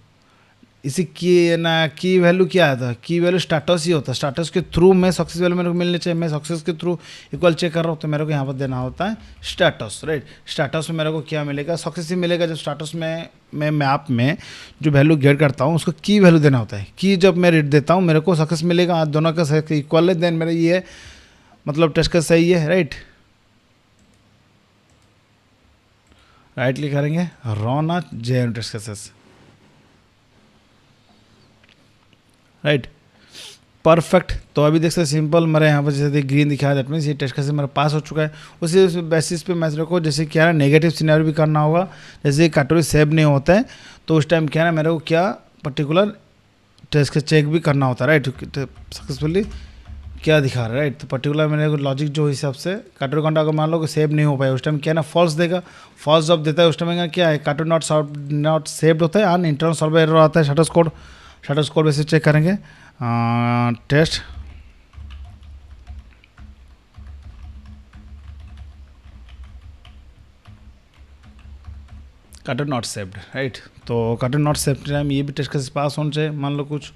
इसी की ना की वैल्यू क्या आता है, की वैल्यू स्टेटस ही होता है। स्टेटस के थ्रू मैं सक्सेस वैल्यू मेरे को मिलनी चाहिए, मैं सक्सेस के थ्रू इक्वल चेक कर रहा हूँ तो मेरे को यहाँ पर देना होता है स्टेटस, राइट। स्टेटस में मेरे को क्या मिलेगा, सक्सेस ही मिलेगा। जब स्टेटस में मैं मैप में जो वैल्यू गेट करता हूँ उसको की वैल्यू देना होता है। की जब मैं रेट देता हूँ मेरे को सक्सेस मिलेगा, दोनों का इक्वल है, देन मेरा ये मतलब टेस्ट का सही है, राइट। राइट क्लिक करेंगे, रन आज जे टेस्ट केसेस, राइट, परफेक्ट। तो अभी देख सकते सिंपल मेरे यहाँ पर जैसे ग्रीन दिखा है, दैट मीन्स ये टेस्ट केस मेरा पास हो चुका है। उसी बेसिस पे मैं को जैसे क्या है नेगेटिव सिनेरियो भी करना होगा, जैसे कैटेगरी सेव नहीं होता है तो उस टाइम क्या है मेरे को क्या पर्टिकुलर टेस्ट का चेक भी करना होता है, राइट। सक्सेसफुली क्या दिखा रहा है, राइट। तो पर्टिकुलर मेरे को लॉजिक जो हिसाब से कैटेगरी काउंट अगर मान लो कि सेव नहीं हो पाया उस टाइम क्या है ना फॉल्स देगा। फॉल्स जब देता है उस टाइम क्या है कैटेगरी नॉट सेव्ड होता है, एंड इंटरनल सॉल्व एरर आता है। स्टेटस कोड बेसिस चेक करेंगे, test category not saved, right. तो कैटेगरी नॉट सेव्ड टाइम ये भी टेस्ट केस पास होना चाहिए मान लो कुछ,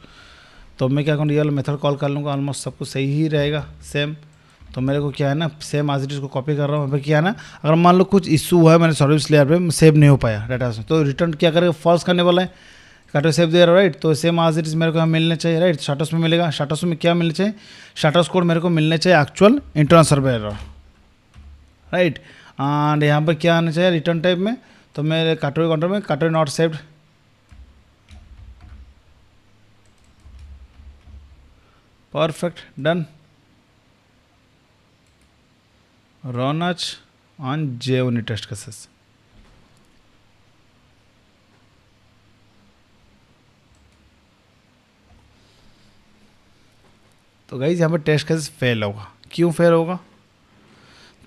तो मैं क्या करूँ ये वाला मेथड कॉल कर लूँगा, ऑलमोस्ट सब कुछ सही ही रहेगा सेम। तो मेरे को क्या है ना सेम आज इट इसको कॉपी कर रहा हूँ। क्या है ना अगर मान लो कुछ इशू हुआ है मैंने सर्विस लेयर पे सेव नहीं हो पाया डाटा से, तो रिटर्न क्या करेगा फॉल्स करने वाला है, कैटेगरी सेव दे रहा है, राइट। तो सेम आज इट इज मेरे को यहाँ मिलना चाहिए, राइट। स्टेटस में मिलेगा, स्टेटस में क्या मिलना चाहिए, स्टेटस कोड मेरे को मिलना चाहिए actual internal server error, right. And यहाँ पर क्या आना चाहिए रिटर्न टाइप में, तो मेरे कैटेगरी काउंटर में category not saved, perfect, done, run as on J test cases. तो गाइस यहाँ पर टेस्ट केस फेल होगा, क्यों फेल होगा,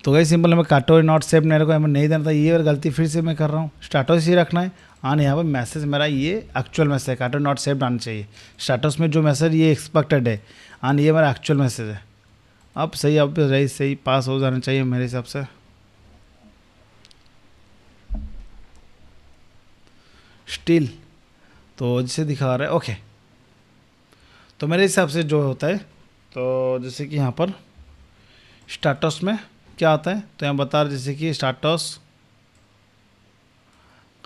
तो गाइस सिंपल हमें कैटेगरी नॉट सेव मेरे को हमें नहीं देना था, ये गलती फिर से मैं कर रहा हूँ। स्टेटस ही रखना है, और यहाँ पर मैसेज मेरा ये एक्चुअल मैसेज है, कैटेगरी नॉट सेव्ड आना चाहिए। स्टेटस में जो मैसेज ये एक्सपेक्टेड है, और ये मेरा एक्चुअल मैसेज है। अब सही, अब रही सही पास हो जाना चाहिए मेरे हिसाब से। स्टिल तो जैसे दिखा रहा है ओके। तो मेरे हिसाब से जो होता है, तो जैसे कि यहाँ पर स्टेटस में क्या आता है, तो यहाँ बता रहे जैसे कि स्टेटस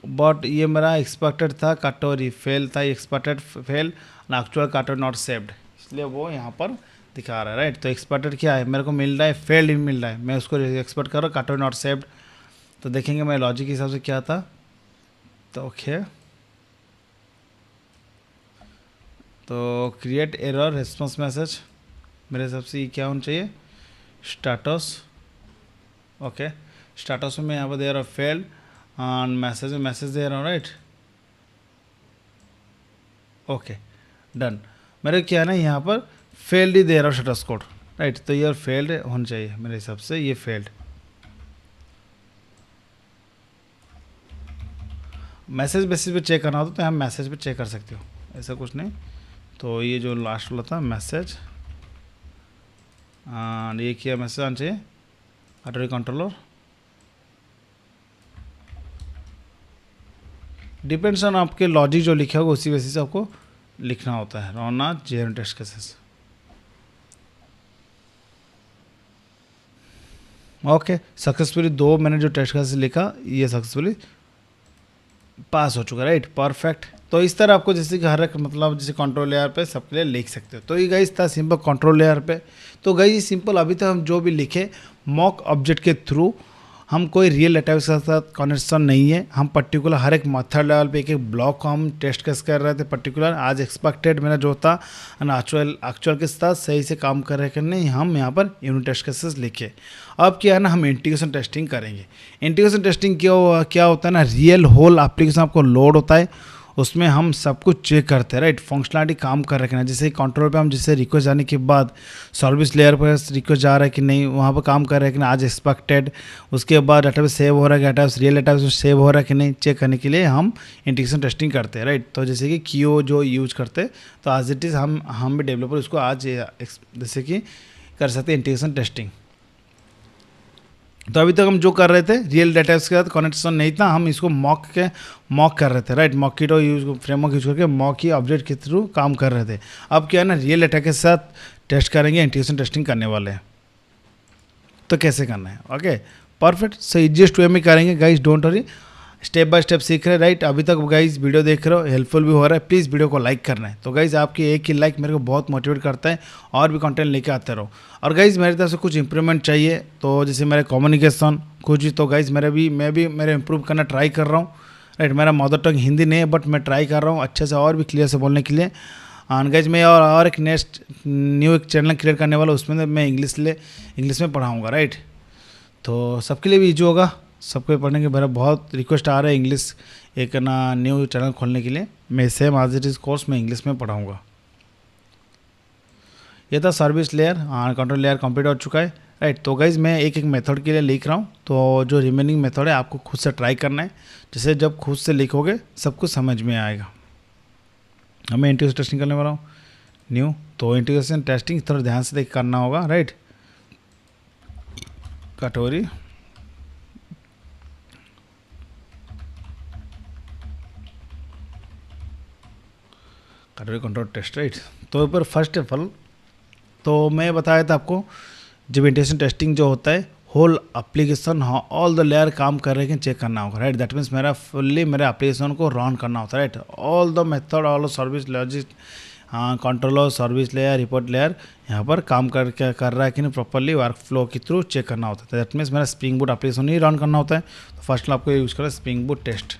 बट ये मेरा एक्सपेक्टेड था कैटेगरी फेल था, expected fail, actual category not saved, इसलिए वो यहाँ पर दिखा रहा है, राइट। तो एक्सपेक्टेड क्या है मेरे को मिल रहा है, फेल्ड मिल रहा है, मैं उसको एक्सपेक्ट कर रहा हूँ कैटेगरी नॉट सेव्ड। तो देखेंगे मेरे लॉजिक के हिसाब से क्या था, तो ओके। तो क्रिएट एरर रिस्पॉन्स मैसेज मेरे हिसाब से ये क्या होना चाहिए, स्टेटस, ओके। स्टेटस में यहाँ पर दे रहा हूँ फेल्ड, एंड मैसेज में मैसेज दे रहा हूँ, राइट, ओके, डन। मेरे क्या है ना यहाँ पर फेल्ड ही दे रहा हूँ स्टेटस कोड, राइट। तो ये फेल्ड होना चाहिए मेरे हिसाब से, ये फेल्ड। मैसेज बेसिस पे चेक करना होता तो हम मैसेज पे चेक कर सकते हो, ऐसा कुछ नहीं। तो ये जो लास्ट वाला था मैसेज, एंड ये क्या मैसेज आना चाहिए कैटेगरी कंट्रोलर, डिपेंड्स ऑन आपके लॉजिक जो लिखा होगा उसी बेसिस से आपको लिखना होता है। रॉना जे टेस्ट केसेस, ओके। सक्सेसफुली दो मैंने जो टेस्ट केसेस लिखा ये सक्सेसफुली पास हो चुका है, राइट, परफेक्ट। तो इस तरह आपको जैसे कि हर एक मतलब जैसे कंट्रोल लेयर पे सबके लिए लिख सकते हो। तो ये गाइस था सिंपल कंट्रोल लेयर पे। तो गाइस सिंपल अभी तक हम जो भी लिखे मॉक ऑब्जेक्ट के थ्रू, हम कोई रियल डेटाबेस के साथ कनेक्शन नहीं है, हम पर्टिकुलर हर एक मेथड लेवल पे एक एक ब्लॉक को हम टेस्ट केस कर रहे थे पर्टिकुलर। आज एक्सपेक्टेड मेरा जो था एक्चुअल के साथ सही से काम कर रहे कि नहीं, हम यहाँ पर यूनिट टेस्ट केसेस लिखे। अब क्या है ना हम इंटीग्रेशन टेस्टिंग करेंगे। इंटीग्रेशन टेस्टिंग क्या होता है ना, रियल होल एप्लीकेशन आपको लोड होता है, उसमें हम सब कुछ चेक करते हैं, राइट। फंक्शनलिटी काम कर रहे हैं, जैसे कंट्रोल पे हम जैसे रिक्वेस्ट जाने के बाद सर्विस लेयर पर रिक्वेस्ट जा रहा है कि नहीं, वहाँ पर काम कर रहे हैं कि नहीं आज एक्सपेक्टेड, उसके बाद डाटाबेस सेव हो रहा है कि डाटाबेस रियल डाटाबेस में सेव हो रहा है कि नहीं, चेक करने के लिए हम इंटीग्रेशन टेस्टिंग करते हैं, राइट। तो जैसे कि क्यू जो यूज करते हैं, तो आज इट इज़ हम भी डेवलपर उसको आज जैसे कि कर सकते हैं इंटीग्रेशन टेस्टिंग, तो अभी तक हम जो कर रहे थे रियल डाटा के साथ कनेक्शन नहीं था, हम इसको मॉक कर रहे थे, राइट। मॉकिटो यूज फ्रेमवर्क यूज करके मॉक ही ऑब्जेक्ट के थ्रू काम कर रहे थे। अब क्या है ना, रियल डाटा के साथ टेस्ट करेंगे, इंटीग्रेशन टेस्टिंग करने वाले हैं। तो कैसे करना है, ओके परफेक्ट। सो इजिएस्ट वे में करेंगे guys, don't worry, step by step सीख रहे हैं, राइट। अभी तक गाइज वीडियो देख रहे हो, हेल्पफुल भी हो रहा है, प्लीज़ वीडियो को लाइक करना है। तो गाइज आपकी एक ही लाइक मेरे को बहुत मोटिवेट करता है और भी कंटेंट लेके आते रहो। और गाइज मेरी तरफ से कुछ इंप्रूवमेंट चाहिए, तो जैसे मेरे कम्युनिकेशन कुछ भी, तो गाइज मैं भी मेरे इंप्रूव करना ट्राई कर रहा हूँ, राइट। मेरा मदर टंग हिंदी नहीं है, बट मैं ट्राई कर रहा हूँ अच्छे से और भी क्लियर से बोलने के लिए। एंड गाइज मैं और एक नेक्स्ट न्यू एक चैनल क्रिएट करने वाला, उसमें मैं इंग्लिश में पढ़ाऊँगा, राइट। तो सबके लिए भी ईजी होगा, सबको पढ़ने के मेरा बहुत रिक्वेस्ट आ रहा है इंग्लिश एक ना न्यू चैनल खोलने के लिए। मैं same as it is course में इंग्लिश में पढ़ाऊँगा। ये था service layer, control layer complete हो चुका है, राइट। तो गाइज मैं एक एक मेथड के लिए लिख रहा हूँ, तो जो रिमेनिंग मेथड है आपको खुद से ट्राई करना है। जैसे जब खुद से लिखोगे सब कुछ समझ में आएगा। हमें इंटीग्रेशन टेस्टिंग करने वाला हूँ न्यू, तो इंटीग्रेशन टेस्टिंग थोड़ा ध्यान से देख करना होगा, राइट। कटोरी कंट्रोल टेस्ट, राइट। तो ऊपर फर्स्ट ऑफ ऑल तो मैं बताया था आपको, जब इंटीग्रेशन टेस्टिंग जो होता है whole application all the layer काम कर रहे हैं चेक करना होगा, राइट। दैट मीन्स मेरा फुल्ली मेरे एप्लीकेशन को रन करना होता है, right. All the method all service logic controller service layer report layer यहाँ पर काम कर रहा है कि नहीं प्रॉपरली, वर्क फ्लो के थ्रू चेक करना होता है। दैट मीन्स मेरा स्प्रिंग बूट एप्लीकेशन ही रन करना होता है। तो फर्स्ट आपको यूज़ करें स्प्रिंग बूट टेस्ट,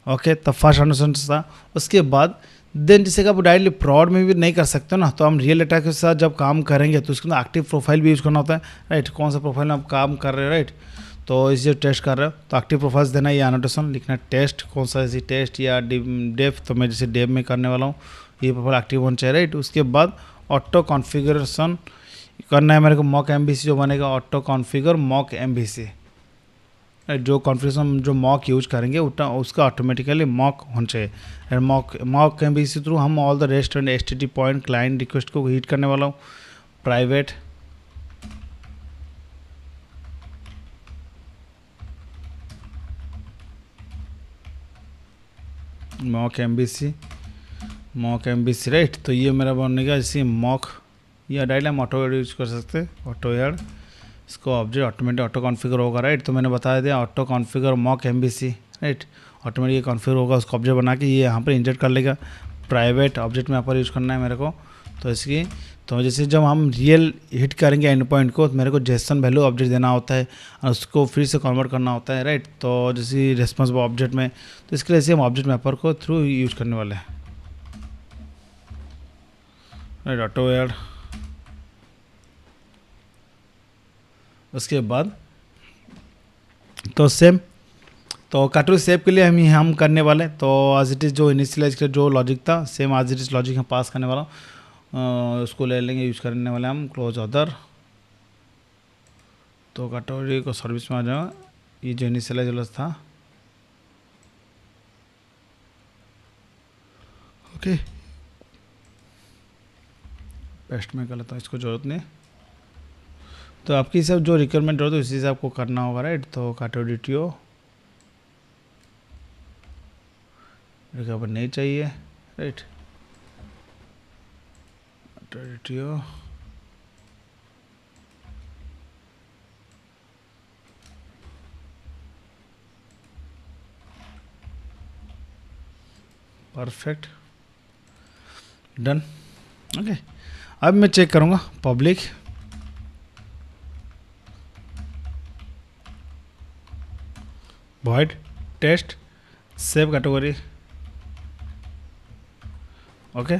ओके। तो फर्स्ट अंडरस्टैंड था। उसके बाद देन जैसे कि आप डायरेक्टली प्रॉड में भी नहीं कर सकते हो ना, तो हम रियल डाटा के साथ जब काम करेंगे तो उसके अंदर एक्टिव प्रोफाइल भी यूज़ करना होता है, राइट। कौन सा प्रोफाइल में आप काम कर रहे हो, राइट। तो इसे टेस्ट कर रहे हो तो एक्टिव प्रोफाइल्स देना, ये एनोटेशन लिखना टेस्ट, कौन सा ऐसी टेस्ट या डेव, तो मैं जैसे डेव में करने वाला हूँ, ये प्रोफाइल एक्टिव होना चाहिए, राइट। उसके बाद ऑटो कॉन्फ़िगरेशन करना है मेरे को, मॉक एमबीसी जो बनेगा ऑटो कॉन्फ़िगर मॉक एमबीसी, जो कॉन्फ़िगरेशन जो मॉक यूज करेंगे उसका ऑटोमेटिकली मॉक होना चाहिए। मॉक एमबीसी थ्रू हम ऑल द रेस्ट एंड एचटीटी पॉइंट क्लाइंट रिक्वेस्ट को हीट करने वाला हूँ। Private mock MVC right. तो ये मेरा बनेगा जैसे मॉक या डायरेक्ट हम ऑटो एड यूज कर सकते हैं, ऑटो एड, इसको ऑब्जेक्ट ऑटोमेटिक ऑटो कॉन्फ़िगर होगा, राइट। तो मैंने बताया दिया auto configure mock MVC, right. Automatic configure होगा, उसको ऑब्जेक्ट बना के ये यहाँ पर इंजर्ट कर लेगा। प्राइवेट ऑब्जेक्ट में यहाँ पर यूज़ करना है मेरे को, तो इसकी तो जैसे जब हम रियल हिट करेंगे एंड पॉइंट को, तो मेरे को जेसन वैल्यू ऑब्जेक्ट देना होता है और उसको फिर से कन्वर्ट करना होता है, राइट। तो जैसे रेस्पॉन्सिव ऑब्जेक्ट में, तो इसके लिए हम ऑब्जेक्ट मैपर को थ्रू यूज करने वाले हैं, राइट। ऑटो एड, उसके बाद तो सेम, तो कैटेगरी सेव के लिए हम करने वाले, तो एज इट इज़ जो इनिशियलाइज का जो लॉजिक था same as it is logic हम पास करने वाला हूँ, उसको ले लेंगे, यूज़ करने वाले हम क्लोज अदर। तो कैटेगरी को सर्विस में आ जाएगा, ये जो इनिशियलाइज था, ओके। पेस्ट में कर लेता हूँ, इसको ज़रूरत नहीं। तो आपकी सब जो रिक्वायरमेंट हो तो इसी से आपको करना होगा, राइट। तो कैटेगरी टीओ रिकवर नहीं चाहिए, right. TO perfect, done, okay. अब मैं चेक करूँगा public void test save category, okay.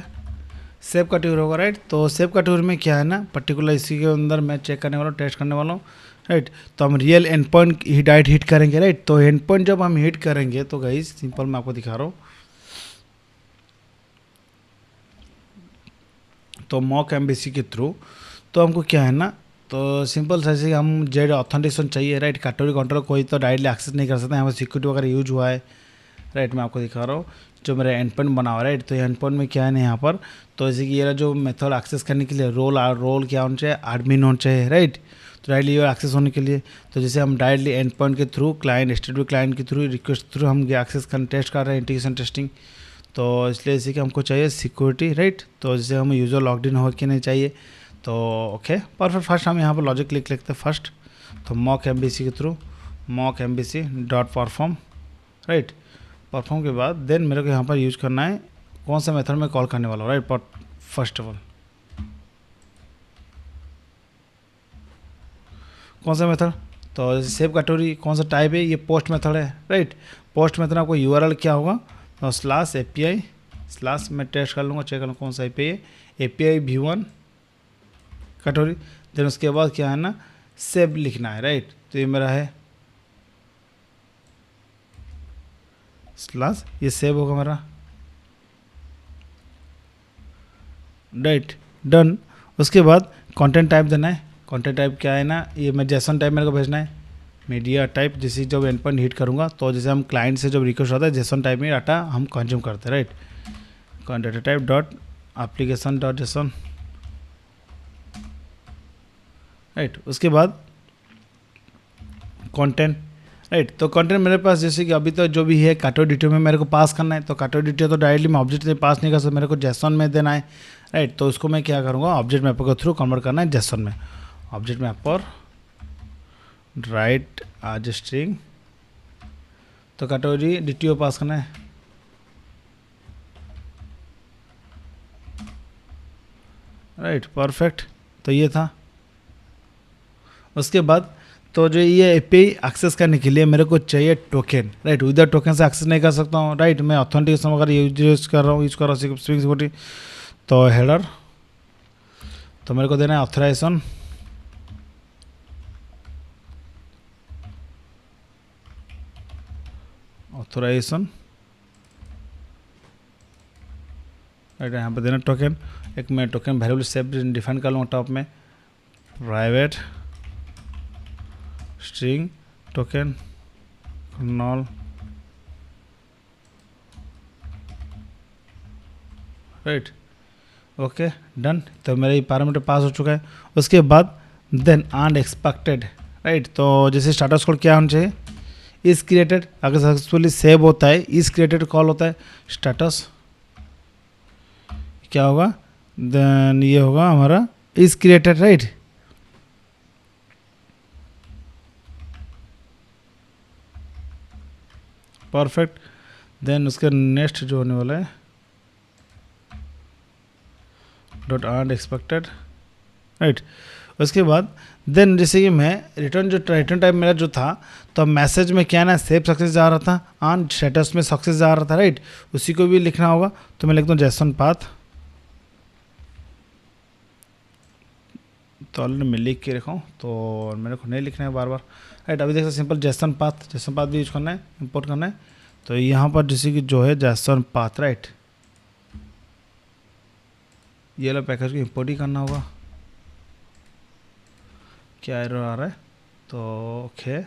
Save category होगा, राइट। तो सेव कैटेगरी में क्या है ना, पर्टिकुलर इसी के अंदर मैं चेक करने वाला हूँ, टेस्ट करने वाला हूँ, राइट। तो हम रियल एंड पॉइंट हिट करेंगे, राइट। तो एंड पॉइंट जब हम हिट करेंगे तो गाइस सिंपल मैं आपको दिखा रहा हूँ, तो मॉक एमबीसी के थ्रू तो हमको क्या है ना, तो सिंपल से हम जेड ऑथेंटिकेशन चाहिए, राइट। कैटेगरी कंट्रोल कोई तो डायरेक्टली एक्सेस नहीं कर सकते, यहाँ पर सिक्योरिटी वगैरह यूज हुआ है, राइट। मैं आपको दिखा रहा हूँ जो मेरा एंड पॉइंट बना हुआ है, राइट। तो एंड पॉइंट में क्या है ना यहाँ पर, तो जैसे कि ये जो मेथड एक्सेस करने के लिए रोल क्या होना चाहिए, एडमिन होना चाहिए, राइट। तो डायरेक्टली ये एक्सेस होने के लिए, तो जैसे हम डायरेक्टली एंड पॉइंट के थ्रू क्लाइंट HTTP क्लाइंट के थ्रू रिक्वेस्ट थ्रू हम एक्सेस कर टेस्ट कर रहे हैं, इंटीग्रेशन टेस्टिंग। तो इसलिए जैसे कि हमको चाहिए सिक्योरिटी, राइट। तो जैसे हम यूज़र लॉग्ड इन हो कि नहीं चाहिए, तो ओके परफेक्ट। फर्स्ट हम यहाँ पर लॉजिक लिख लेते हैं फर्स्ट, तो मॉक MVC के through mock MVC dot perform, right. Perform के बाद देन मेरे को यहाँ पर यूज करना है कौन सा मेथड में कॉल करने वाला हूँ, राइट। फर्स्ट ऑफ ऑल कौन सा मेथड, तो जैसे सेव कैटेगरी कौन सा टाइप है, ये पोस्ट मेथड है, राइट। पोस्ट मेथड आपको URL क्या होगा, तो /API मैं टेस्ट कर लूँगा, चेक कर लूँगा कौन सा API है, API v1 कैटेगरी। देन उसके बाद क्या है ना, सेव लिखना है, राइट। तो ये मेरा है स्लैश, ये सेव होगा मेरा, राइट, डन। उसके बाद कंटेंट टाइप देना है, कंटेंट टाइप क्या है ना, ये मैं जेसन टाइप मेरे को भेजना है, मीडिया टाइप। जैसे जब एंड पॉइंट हिट करूँगा तो जैसे हम क्लाइंट से जब रिक्वेस्ट आता है जेसन टाइप में डाटा हम कंज्यूम करते हैं, right. Data type dot application dot JSON, right. उसके बाद कंटेंट, राइट। तो कंटेंट मेरे पास जैसे कि अभी तो जो भी है काटो डिटेल में मेरे को पास करना है, तो काटो डिटेल तो डायरेक्टली मैं ऑब्जेक्ट से पास नहीं कर सकता, मेरे को जेसन में देना है, राइट। तो उसको मैं क्या करूँगा, ऑब्जेक्ट मैपर के थ्रू कन्वर्ट करना है जेसन में, ऑब्जेक्ट मैपर राइट आज स्ट्रिंग, तो कैटेगरी DTO पास करना है, राइट, परफेक्ट। तो ये था। उसके बाद तो जो ये API एक्सेस करने के लिए मेरे को चाहिए टोकन, राइट। विदाउट टोकन से एक्सेस नहीं कर सकता हूँ, राइट। मैं ऑथेंटिकेशन वगैरह यूज कर रहा हूँ स्प्रिंग सिक्योरिटी। तो हेडर, तो मेरे को देना है ऑथराइजेशन, राइट। यहाँ पर देना टोकन, एक मैं टोकन वेरिएबल सेव डिफाइन कर लूँगा टॉप में, private string token knoll, right, okay done. तो मेरा ये पैरामीटर पास हो चुका है। उसके बाद देन अनएक्सपेक्टेड, राइट। तो जैसे स्टेटस कोड क्या होना चाहिए, इज क्रिएटेड, अगर सक्सेसफुली सेव होता है इज क्रिएटेड कॉल होता है, स्टेटस क्या होगा, देन ये होगा हमारा is created, right. Perfect. Then उसके नेक्स्ट जो होने वाला है डॉट अनएक्सपेक्टेड, राइट। उसके बाद देन जैसे कि मैं रिटर्न टाइप मेरा जो था, तो मैसेज में क्या ना सेव सक्सेस जा रहा था, ऑन स्टेटस में सक्सेस जा रहा था, राइट। उसी को भी लिखना होगा, तो मैं लिखता हूँ जेसन पाथ, तो ऑलरेडी मैं लिख के रखा हूँ, तो मेरे को नहीं लिखना है बार बार, राइट। अभी देखो सिंपल जेसन पाथ भी यूज करना है, इंपोर्ट करना है। तो यहाँ पर जैसे कि जो है जेसन पाथ, राइट, ये वाला पैकेज को इंपोर्ट ही करना होगा। क्या एरर आ रहा है, तो ओके,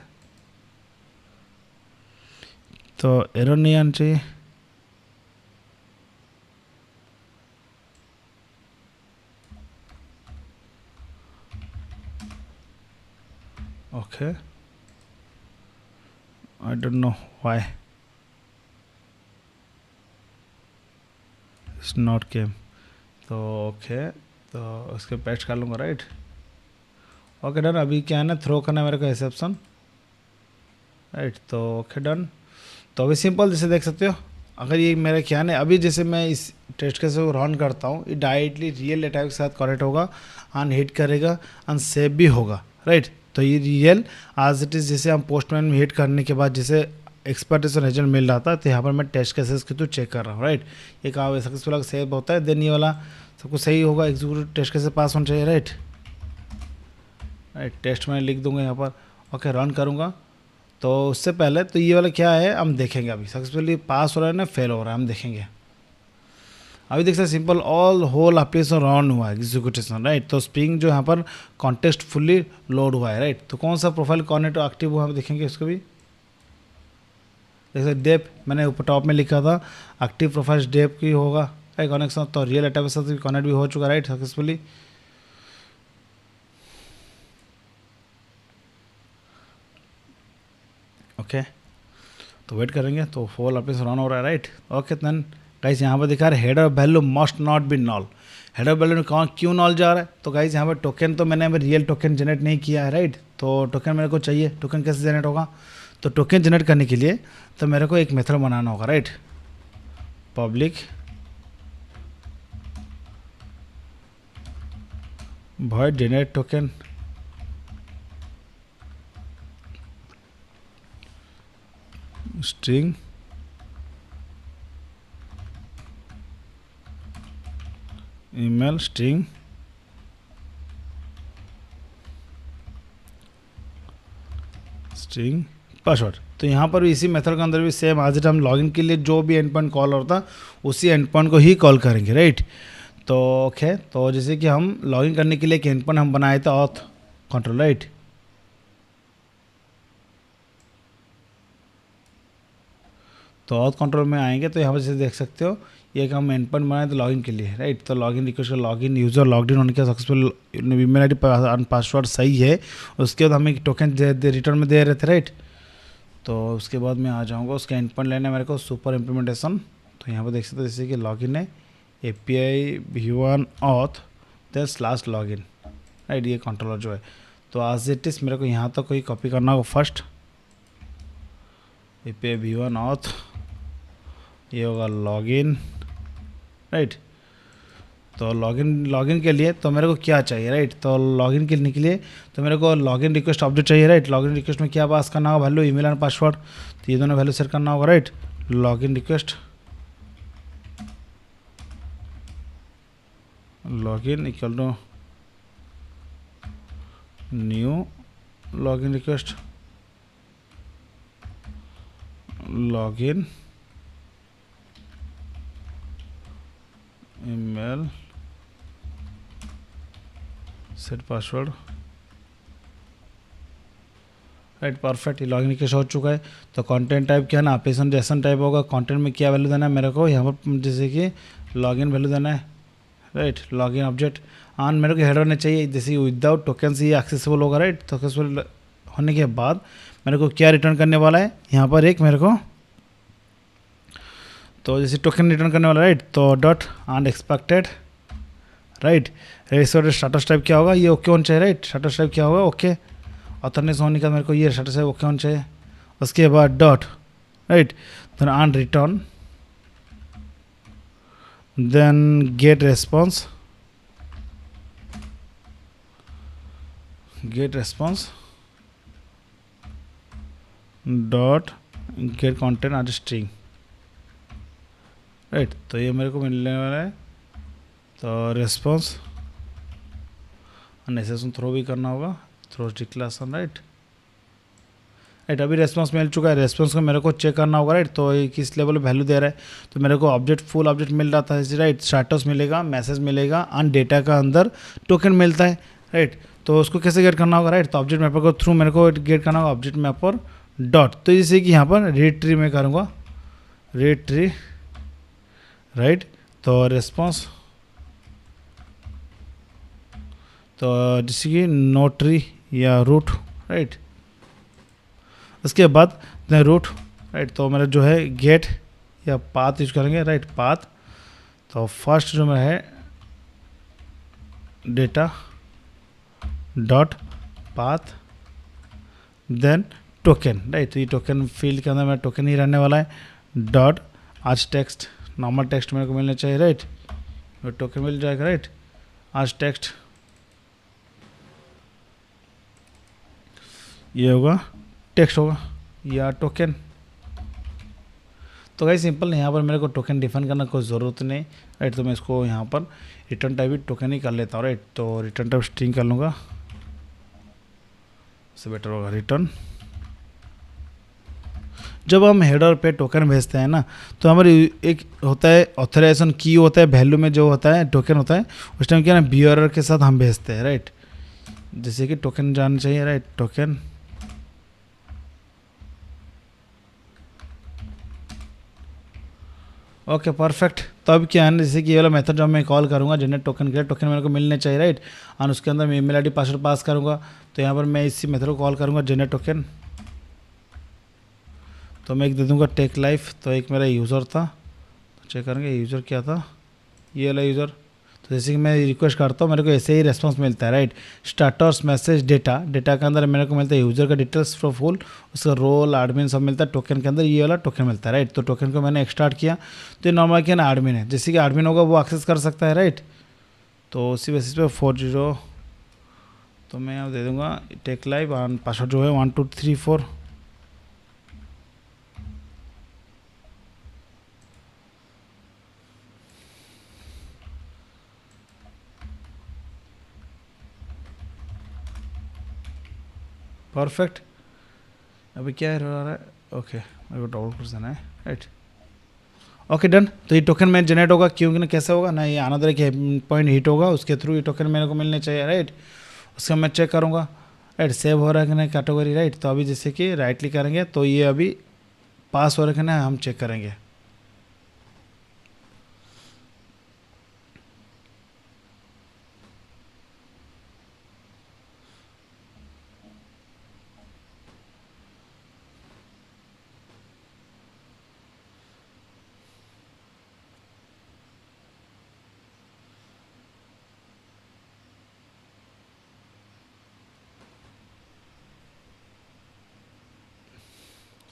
तो एरर नहीं आना चाहिए, okay, I don't know why it's not केम, तो ओके, तो उसके पेस्ट कर लूँगा, राइट। Okay done. अभी क्या है ना, थ्रो करना है मेरे को एक्सेप्शन, राइट। तो ओके डन। तो अभी सिंपल जैसे देख सकते हो, अगर ये मेरा क्या है, अभी जैसे मैं इस टेस्ट केस को रन करता हूँ, ये डायरेक्टली रियल डेटा के साथ कनेक्ट होगा, हिट करेगा, सेव भी होगा, राइट। तो ये रियल आज इट इज़, जैसे हम पोस्टमैन में हिट करने के बाद जैसे एक्सपेक्टेशन रिजल्ट मिल रहा था, तो यहाँ पर मैं टेस्ट केसेस के थ्रू चेक कर रहा हूँ, राइट। ये कहा सक्सेसफुल सेव होता है, देन ये वाला सब कुछ सही होगा, एग्जीक्यूटिव टेस्ट केसेस पास होना चाहिए, राइट। टेस्ट में लिख दूंगा यहाँ पर, ओके रन करूँगा। तो उससे पहले तो ये वाला क्या है हम देखेंगे, अभी सक्सेसफुली पास हो रहा है ना फेल हो रहा है, हम देखेंगे। अभी देख सकते simple all whole application run हुआ है एग्जीक्यूटेशन, राइट। तो स्प्रिंग जो यहाँ पर कॉन्टेक्स्ट फुल्ली लोड हुआ है, राइट। तो कौन सा प्रोफाइल कॉर्नेट एक्टिव हुआ हम देखेंगे इसको भी, जैसे डेप मैंने ऊपर टॉप में लिखा था एक्टिव प्रोफाइल डेप की होगा कनेक्शन, तो रियल डेटाबेस के साथ कनेक्ट भी हो चुका राइट सक्सेसफुली। ओके तो वेट करेंगे, तो फॉल वापस रन हो रहा है राइट। ओके देन गाइस यहाँ पर दिखा रहा है header value must not be knoll. Header value में कौन क्यों नॉल जा रहा है, तो गाइस यहाँ पर टोकन तो मैंने रियल टोकन जनरेट नहीं किया है राइट, तो टोकन मेरे को चाहिए। टोकन कैसे जनरेट होगा, तो टोकन जनरेट करने के लिए तो मेरे को एक मेथड बनाना होगा right, public void generate token string email string password. तो यहाँ पर भी इसी मेथड के अंदर भी सेम आज हम लॉगिन के लिए जो भी एंड पॉइंट कॉल होता उसी एंड पॉइंट को ही कॉल करेंगे राइट। तो ओके तो जैसे कि हम लॉगिन करने के लिए एक एंड पॉइंट हम बनाए थे ऑथ कंट्रोल राइट, तो ऑथ कंट्रोल में आएंगे तो यहाँ पर जैसे देख सकते हो ये हम एंड पॉइंट बनाए थे लॉगिन के लिए राइट। तो लॉगिन रिक्वेस्ट का लॉगिन यूज़र लॉग इन होने के सक्सेसफुल ईमेल आईडी पासवर्ड सही है, उसके बाद हम एक टोकन रिटर्न में दे रहे थे राइट। तो उसके बाद मैं आ जाऊँगा उसका एंड पॉइंट लेने मेरे को सुपर इम्प्लीमेंटेशन। तो यहाँ पर देख सकते हो जैसे कि लॉगिन है API v1 auth then slash login right, ये कंट्रोलर जो है। तो आज इट इज़ मेरे को यहाँ तक कोई कॉपी करना होगा फर्स्ट API v1 auth, ये होगा लॉगिन राइट। तो लॉगिन के लिए तो मेरे को क्या चाहिए राइट, तो लॉगिन करने के लिए तो मेरे को लॉगिन रिक्वेस्ट ऑब्जेक्ट चाहिए राइट। लॉगिन रिक्वेस्ट में क्या पास करना होगा, वैल्यू ईमेल एंड पासवर्ड, तो ये दोनों वैल्यू सेट करना होगा right. Login request login equal to new login request login email set password right perfect. ये लॉगिन रिक्वेस्ट हो चुका है। तो कंटेंट टाइप क्या है ना, एप्लीकेशन जेसन टाइप होगा। कंटेंट में क्या वैल्यू देना है मेरे को, यहाँ पर जैसे कि लॉगिन वैल्यू देना है राइट, लॉगिन ऑब्जेक्ट आन मेरे को हेडर होने चाहिए, जैसे विदाउट टोकन से ये एक्सेसिबल होगा राइट। तो सक्सेसफुल होने के बाद मेरे को क्या रिटर्न करने वाला है यहाँ पर एक मेरे को, तो जैसे टोकन रिटर्न करने वाला राइट, तो dot unexpected right. Status type क्या होगा, ये ओके होना चाहिए राइट। स्टेटस टाइप क्या होगा ओके, ऑथरनेस होने का मेरे को ये स्टेटस है ओके होना चाहिए। उसके बाद dot right then and return then get response dot get content as string right. तो ये मेरे को मिलने वाला है। तो रेस्पॉन्स नेसेसन थ्रो भी करना होगा, थ्रो डिक्लेरेशन राइट। अभी रेस्पॉन्स मिल चुका है, रेस्पॉन्स को मेरे को चेक करना होगा राइट। तो ये किस लेवल पे वैल्यू दे रहा है, तो मेरे को ऑब्जेक्ट फुल ऑब्जेक्ट मिल रहा था राइट, स्टेटस मिलेगा, मैसेज मिलेगा, एंड डेटा का अंदर टोकन मिलता है राइट। तो उसको कैसे गेट करना होगा राइट, तो ऑब्जेक्ट मैपर को थ्रू मेरे को गेट करना होगा ऑब्जेक्ट मैपर डॉट। तो जैसे कि यहाँ पर रीड ट्री में करूँगा रीड ट्री राइट। तो रेस्पॉन्स तो जैसे कि नो ट्री या रूट राइट। उसके बाद रूट राइट, तो मेरा जो है गेट या पाथ यूज करेंगे राइट पाथ। तो फर्स्ट जो मेरा है data dot path then token right. तो ये टोकन फील्ड के अंदर मेरा टोकन ही रहने वाला है डॉट आज टेक्स्ट, नॉर्मल टेक्स्ट मेरे को मिलना चाहिए राइट, टोकन मिल जाएगा राइट। आज टेक्स्ट ये होगा टेक्स्ट होगा या टोकन। तो गाइस सिंपल, यहाँ पर मेरे को टोकन डिफाइन करना कोई ज़रूरत नहीं राइट। तो मैं इसको यहाँ पर रिटर्न टाइप भी टोकन ही कर लेता हूँ राइट। तो रिटर्न टाइप स्ट्रिंग कर लूँगा, उससे बेटर होगा रिटर्न। जब हम हेडर पे टोकन भेजते हैं ना, तो हमारी एक होता है ऑथराइजेशन की होता है, वैल्यू में जो होता है टोकन होता है, उस टाइम क्या ना बियरर के साथ हम भेजते हैं राइट। जैसे कि टोकन जाना चाहिए राइट, टोकन ओके परफेक्ट। तो अब क्या है ना, जैसे कि ये वाला मेथड जब मैं कॉल करूँगा जनरेट टोकन के लिए, टोकन मेरे को मिलने चाहिए राइट, और उसके अंदर मैं ईमेल आईडी पासवर्ड पास करूँगा। तो यहाँ पर मैं इसी मेथड को कॉल करूँगा जनरेट टोकन। तो मैं एक दे दूँगा टेक लाइफ, तो एक मेरा यूज़र था, तो चेक करेंगे यूज़र क्या था, ये वाला यूज़र। तो जैसे कि मैं रिक्वेस्ट करता हूँ मेरे को ऐसे ही रेस्पॉन्स मिलता है right. Starters message data, data के अंदर मेरे को मिलता है यूज़र का डिटेल्स फॉर फुल, उसका रोल एडमिन सब मिलता है। टोकन के अंदर ये वाला टोकन मिलता है राइट। तो टोकन को मैंने एक्सट्राक्ट किया, तो ये नॉर्मल क्या ना एडमिन है, जैसे कि एडमिन होगा वो एक्सेस कर सकता है राइट। तो उसी बेसिस पे 40, तो मैं अब दे दूँगा टेक लाइव, पासवर्ड जो है 1234। परफेक्ट। अभी क्या है रहा है, ओके मेरे को डबल कर देना है राइट। Okay done. तो ये टोकन में जनरेट होगा, क्योंकि ना कैसे होगा ना, ये अनदर एक पॉइंट हिट होगा, उसके थ्रू ये टोकन मेरे को मिलने चाहिए राइट। उसका मैं चेक करूँगा राइट, सेव हो रहा है कि नहीं कैटेगरी राइट। तो अभी जैसे कि राइट क्लिक करेंगे तो ये अभी पास हो रहा है कि नहीं हम चेक करेंगे।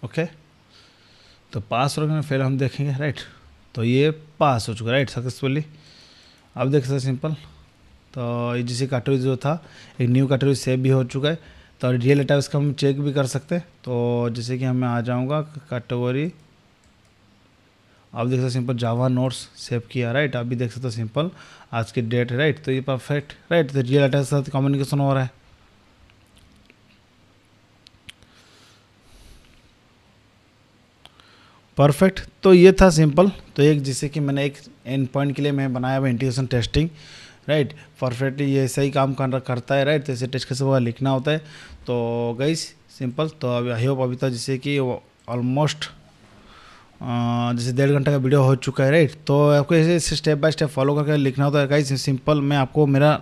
ओके तो पास हो रहा है, फिर हम देखेंगे राइट। तो ये पास हो चुका है राइट सक्सेसफुली। अब देख सकते सिंपल। तो ये जैसे कैटेगरी जो था, एक न्यू कैटेगरी सेव भी हो चुका है। तो रियल डेटा इसका हम चेक भी कर सकते हैं। तो जैसे कि मैं आ जाऊँगा कैटेगरी, आप देख सकते सिंपल जावा नोट्स सेव किया राइट। आप भी देख सकते हो सिंपल आज की डेट है राइट। तो ये परफेक्ट राइट। तो रियल डेटा के साथ कम्युनिकेशन हो रहा है। परफेक्ट। तो ये था सिंपल। तो एक जैसे कि मैंने एक एंड पॉइंट के लिए मैं बनाया हुआ इंटीग्रेशन टेस्टिंग राइट। परफेक्टली ये सही काम करता है राइट। तो इसे टेस्ट कैसे हुआ लिखना होता है। तो गाइस सिंपल। तो अभी आई होप अभी तक जैसे कि ऑलमोस्ट जैसे 1.5 घंटा का वीडियो हो चुका है राइट। तो आपको ऐसे स्टेप बाय स्टेप फॉलो करके लिखना होता है गाइस। सिंपल मैं आपको मेरा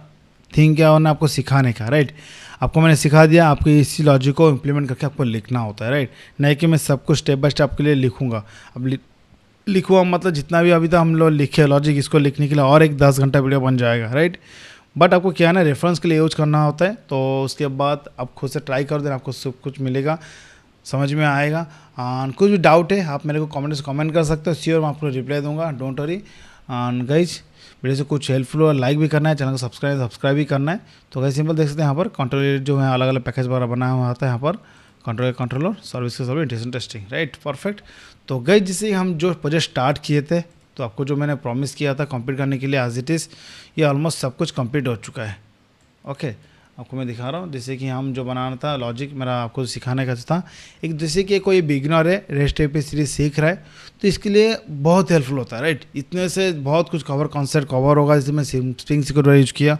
थिंग क्या होना आपको सिखाने का राइट। आपको मैंने सिखा दिया, आपको इसी लॉजिक को इम्प्लीमेंट करके आपको लिखना होता है राइट। नहीं कि मैं सब कुछ स्टेप बाय स्टेप आपके लिए लिखूंगा। अब लिखूँगा मतलब जितना भी अभी तक हम लोग लिखे लॉजिक, इसको लिखने के लिए और एक 10 घंटा वीडियो बन जाएगा राइट। बट आपको क्या है ना रेफरेंस के लिए यूज करना होता है। तो उसके बाद आप खुद से ट्राई कर देना, आपको सब कुछ मिलेगा, समझ में आएगा। कुछ भी डाउट है आप मेरे को कमेंट से कमेंट कर सकते हो, श्योर मैं आपको रिप्लाई दूंगा, डोंट वरी। गाइज वीडियो से कुछ हेल्पफुल और लाइक भी करना है, चैनल को सब्सक्राइब भी करना है। तो गाइज सिंपल देख सकते हैं यहाँ पर कंट्रोलर जो है अलग अलग पैकेज वगैरह बना हुआ आता है। यहाँ पर कंट्रोलर सर्विस के service integration testing right perfect. तो गाइज जिससे हम जो प्रोजेक्ट स्टार्ट किए थे, तो आपको जो मैंने प्रॉमिस किया था कंप्लीट करने के लिए एज इट इज़, ये ऑलमोस्ट सब कुछ कंप्लीट हो चुका है। ओके आपको मैं दिखा रहा हूँ जैसे कि हम जो बनाना था लॉजिक मेरा आपको सिखाने का था। एक जैसे कि कोई बिगिनर है रेस्ट एपीआई सीरीज सीख रहा है, तो इसके लिए बहुत हेल्पफुल होता है राइट। इतने से बहुत कुछ कॉन्सेप्ट कवर होगा। जैसे मैं स्प्रिंग सिक्योरिटी यूज किया,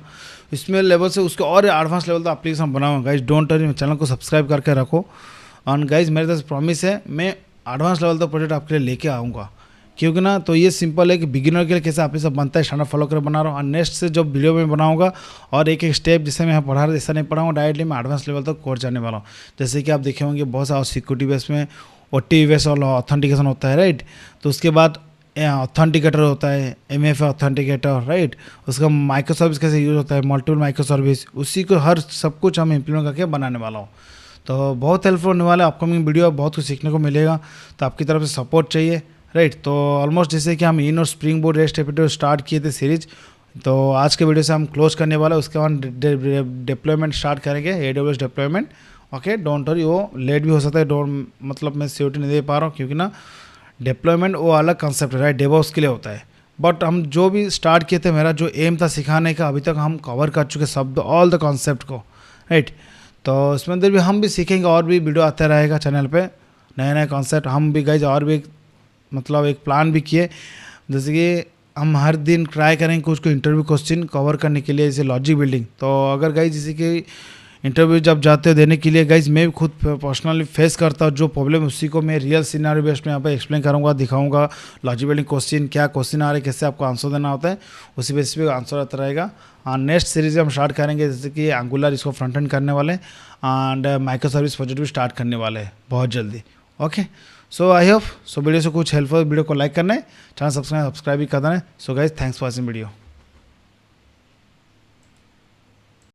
इसमें लेवल से उसके और एडवांस लेवल का एप्लीकेशन बनाऊंगा गाइज। डोंट वरी, चैनल को सब्सक्राइब करके रखो। और गाइज मेरे तरफ प्रॉमिस है मैं एडवांस लेवल तक प्रोजेक्ट आपके लिए लेके आऊँगा। क्योंकि ना तो ये सिंपल है कि बिगिनर के लिए कैसे आप ये सब बनता है स्टैंडर्ड फॉलो कर बना रहा हूँ। और नेक्स्ट से जो वीडियो में बनाऊंगा और एक एक स्टेप जैसे मैं यहाँ पढ़ा रहा ऐसा नहीं पढ़ाऊँगा, डायरेक्टली मैं एडवांस लेवल तक कोर्स जाने वाला हूँ। जैसे कि आप देखे होंगे बहुत सारा सिक्योरिटी बेस में OT बेस और ऑथेंटिकेशन होता है राइट। तो उसके बाद ऑथेंटिकेटर होता है, MFA ऑथेंटिकेटर राइट। उसका माइक्रो सर्विस कैसे यूज होता है, मल्टीपल माइक्रो सर्विस, उसी को हर सब कुछ हम इम्प्लीमेंट करके बनाने वाला हूँ। तो बहुत हेल्पफुल होने वाला है, अपकमिंग वीडियो बहुत कुछ सीखने को मिलेगा। तो आपकी तरफ से सपोर्ट चाहिए राइट। तो ऑलमोस्ट जैसे कि हम इन और spring board rest API start किए थे सीरीज, तो आज के वीडियो से हम क्लोज करने वाला है। उसके बाद डिप्लॉयमेंट स्टार्ट करेंगे, AWS deployment. Okay don't worry, वो लेट भी हो सकता है, डोंट मतलब मैं सिक्योरिटी नहीं दे पा रहा हूँ क्योंकि ना डिप्लॉयमेंट वो अलग कंसेप्ट है राइट, डेवऑप्स के लिए होता है। बट हम जो भी स्टार्ट किए थे, मेरा जो एम था सिखाने का, अभी तक हम कवर कर चुके सब ऑल द कॉन्सेप्ट को राइट। तो इसमें अंदर भी हम भी सीखेंगे, और भी वीडियो आते रहेगा चैनल पे, नए नए कॉन्सेप्ट हम भी गाइज और भी मतलब एक प्लान भी किए। जैसे कि हम हर दिन ट्राई करेंगे कुछ को इंटरव्यू क्वेश्चन कवर करने के लिए, जैसे लॉजिक बिल्डिंग। तो अगर गाइज जैसे कि इंटरव्यू जब जाते हो देने के लिए गाइज, मैं भी खुद पर्सनली फेस करता हूँ जो प्रॉब्लम, उसी को मैं रियल सिनेरियो बेस्ड में यहाँ पे एक्सप्लेन करूँगा, दिखाऊंगा लॉजिक बिल्डिंग क्वेश्चन, क्या क्वेश्चन आ रहे, कैसे आपको आंसर देना होता है, उसी बेसिस पे आंसर आता रहेगा। नेक्स्ट सीरीज हम स्टार्ट करेंगे, जैसे कि एंगुलर इसको फ्रंट एंड करने वाले एंड माइक्रो सर्विस प्रोजेक्ट भी स्टार्ट करने वाले हैं बहुत जल्दी। Okay, so I hope video से कुछ हेल्पफुल, वीडियो को लाइक करना है, चैनल सब्सक्राइब भी कर देना है। So guys, thanks for watching video.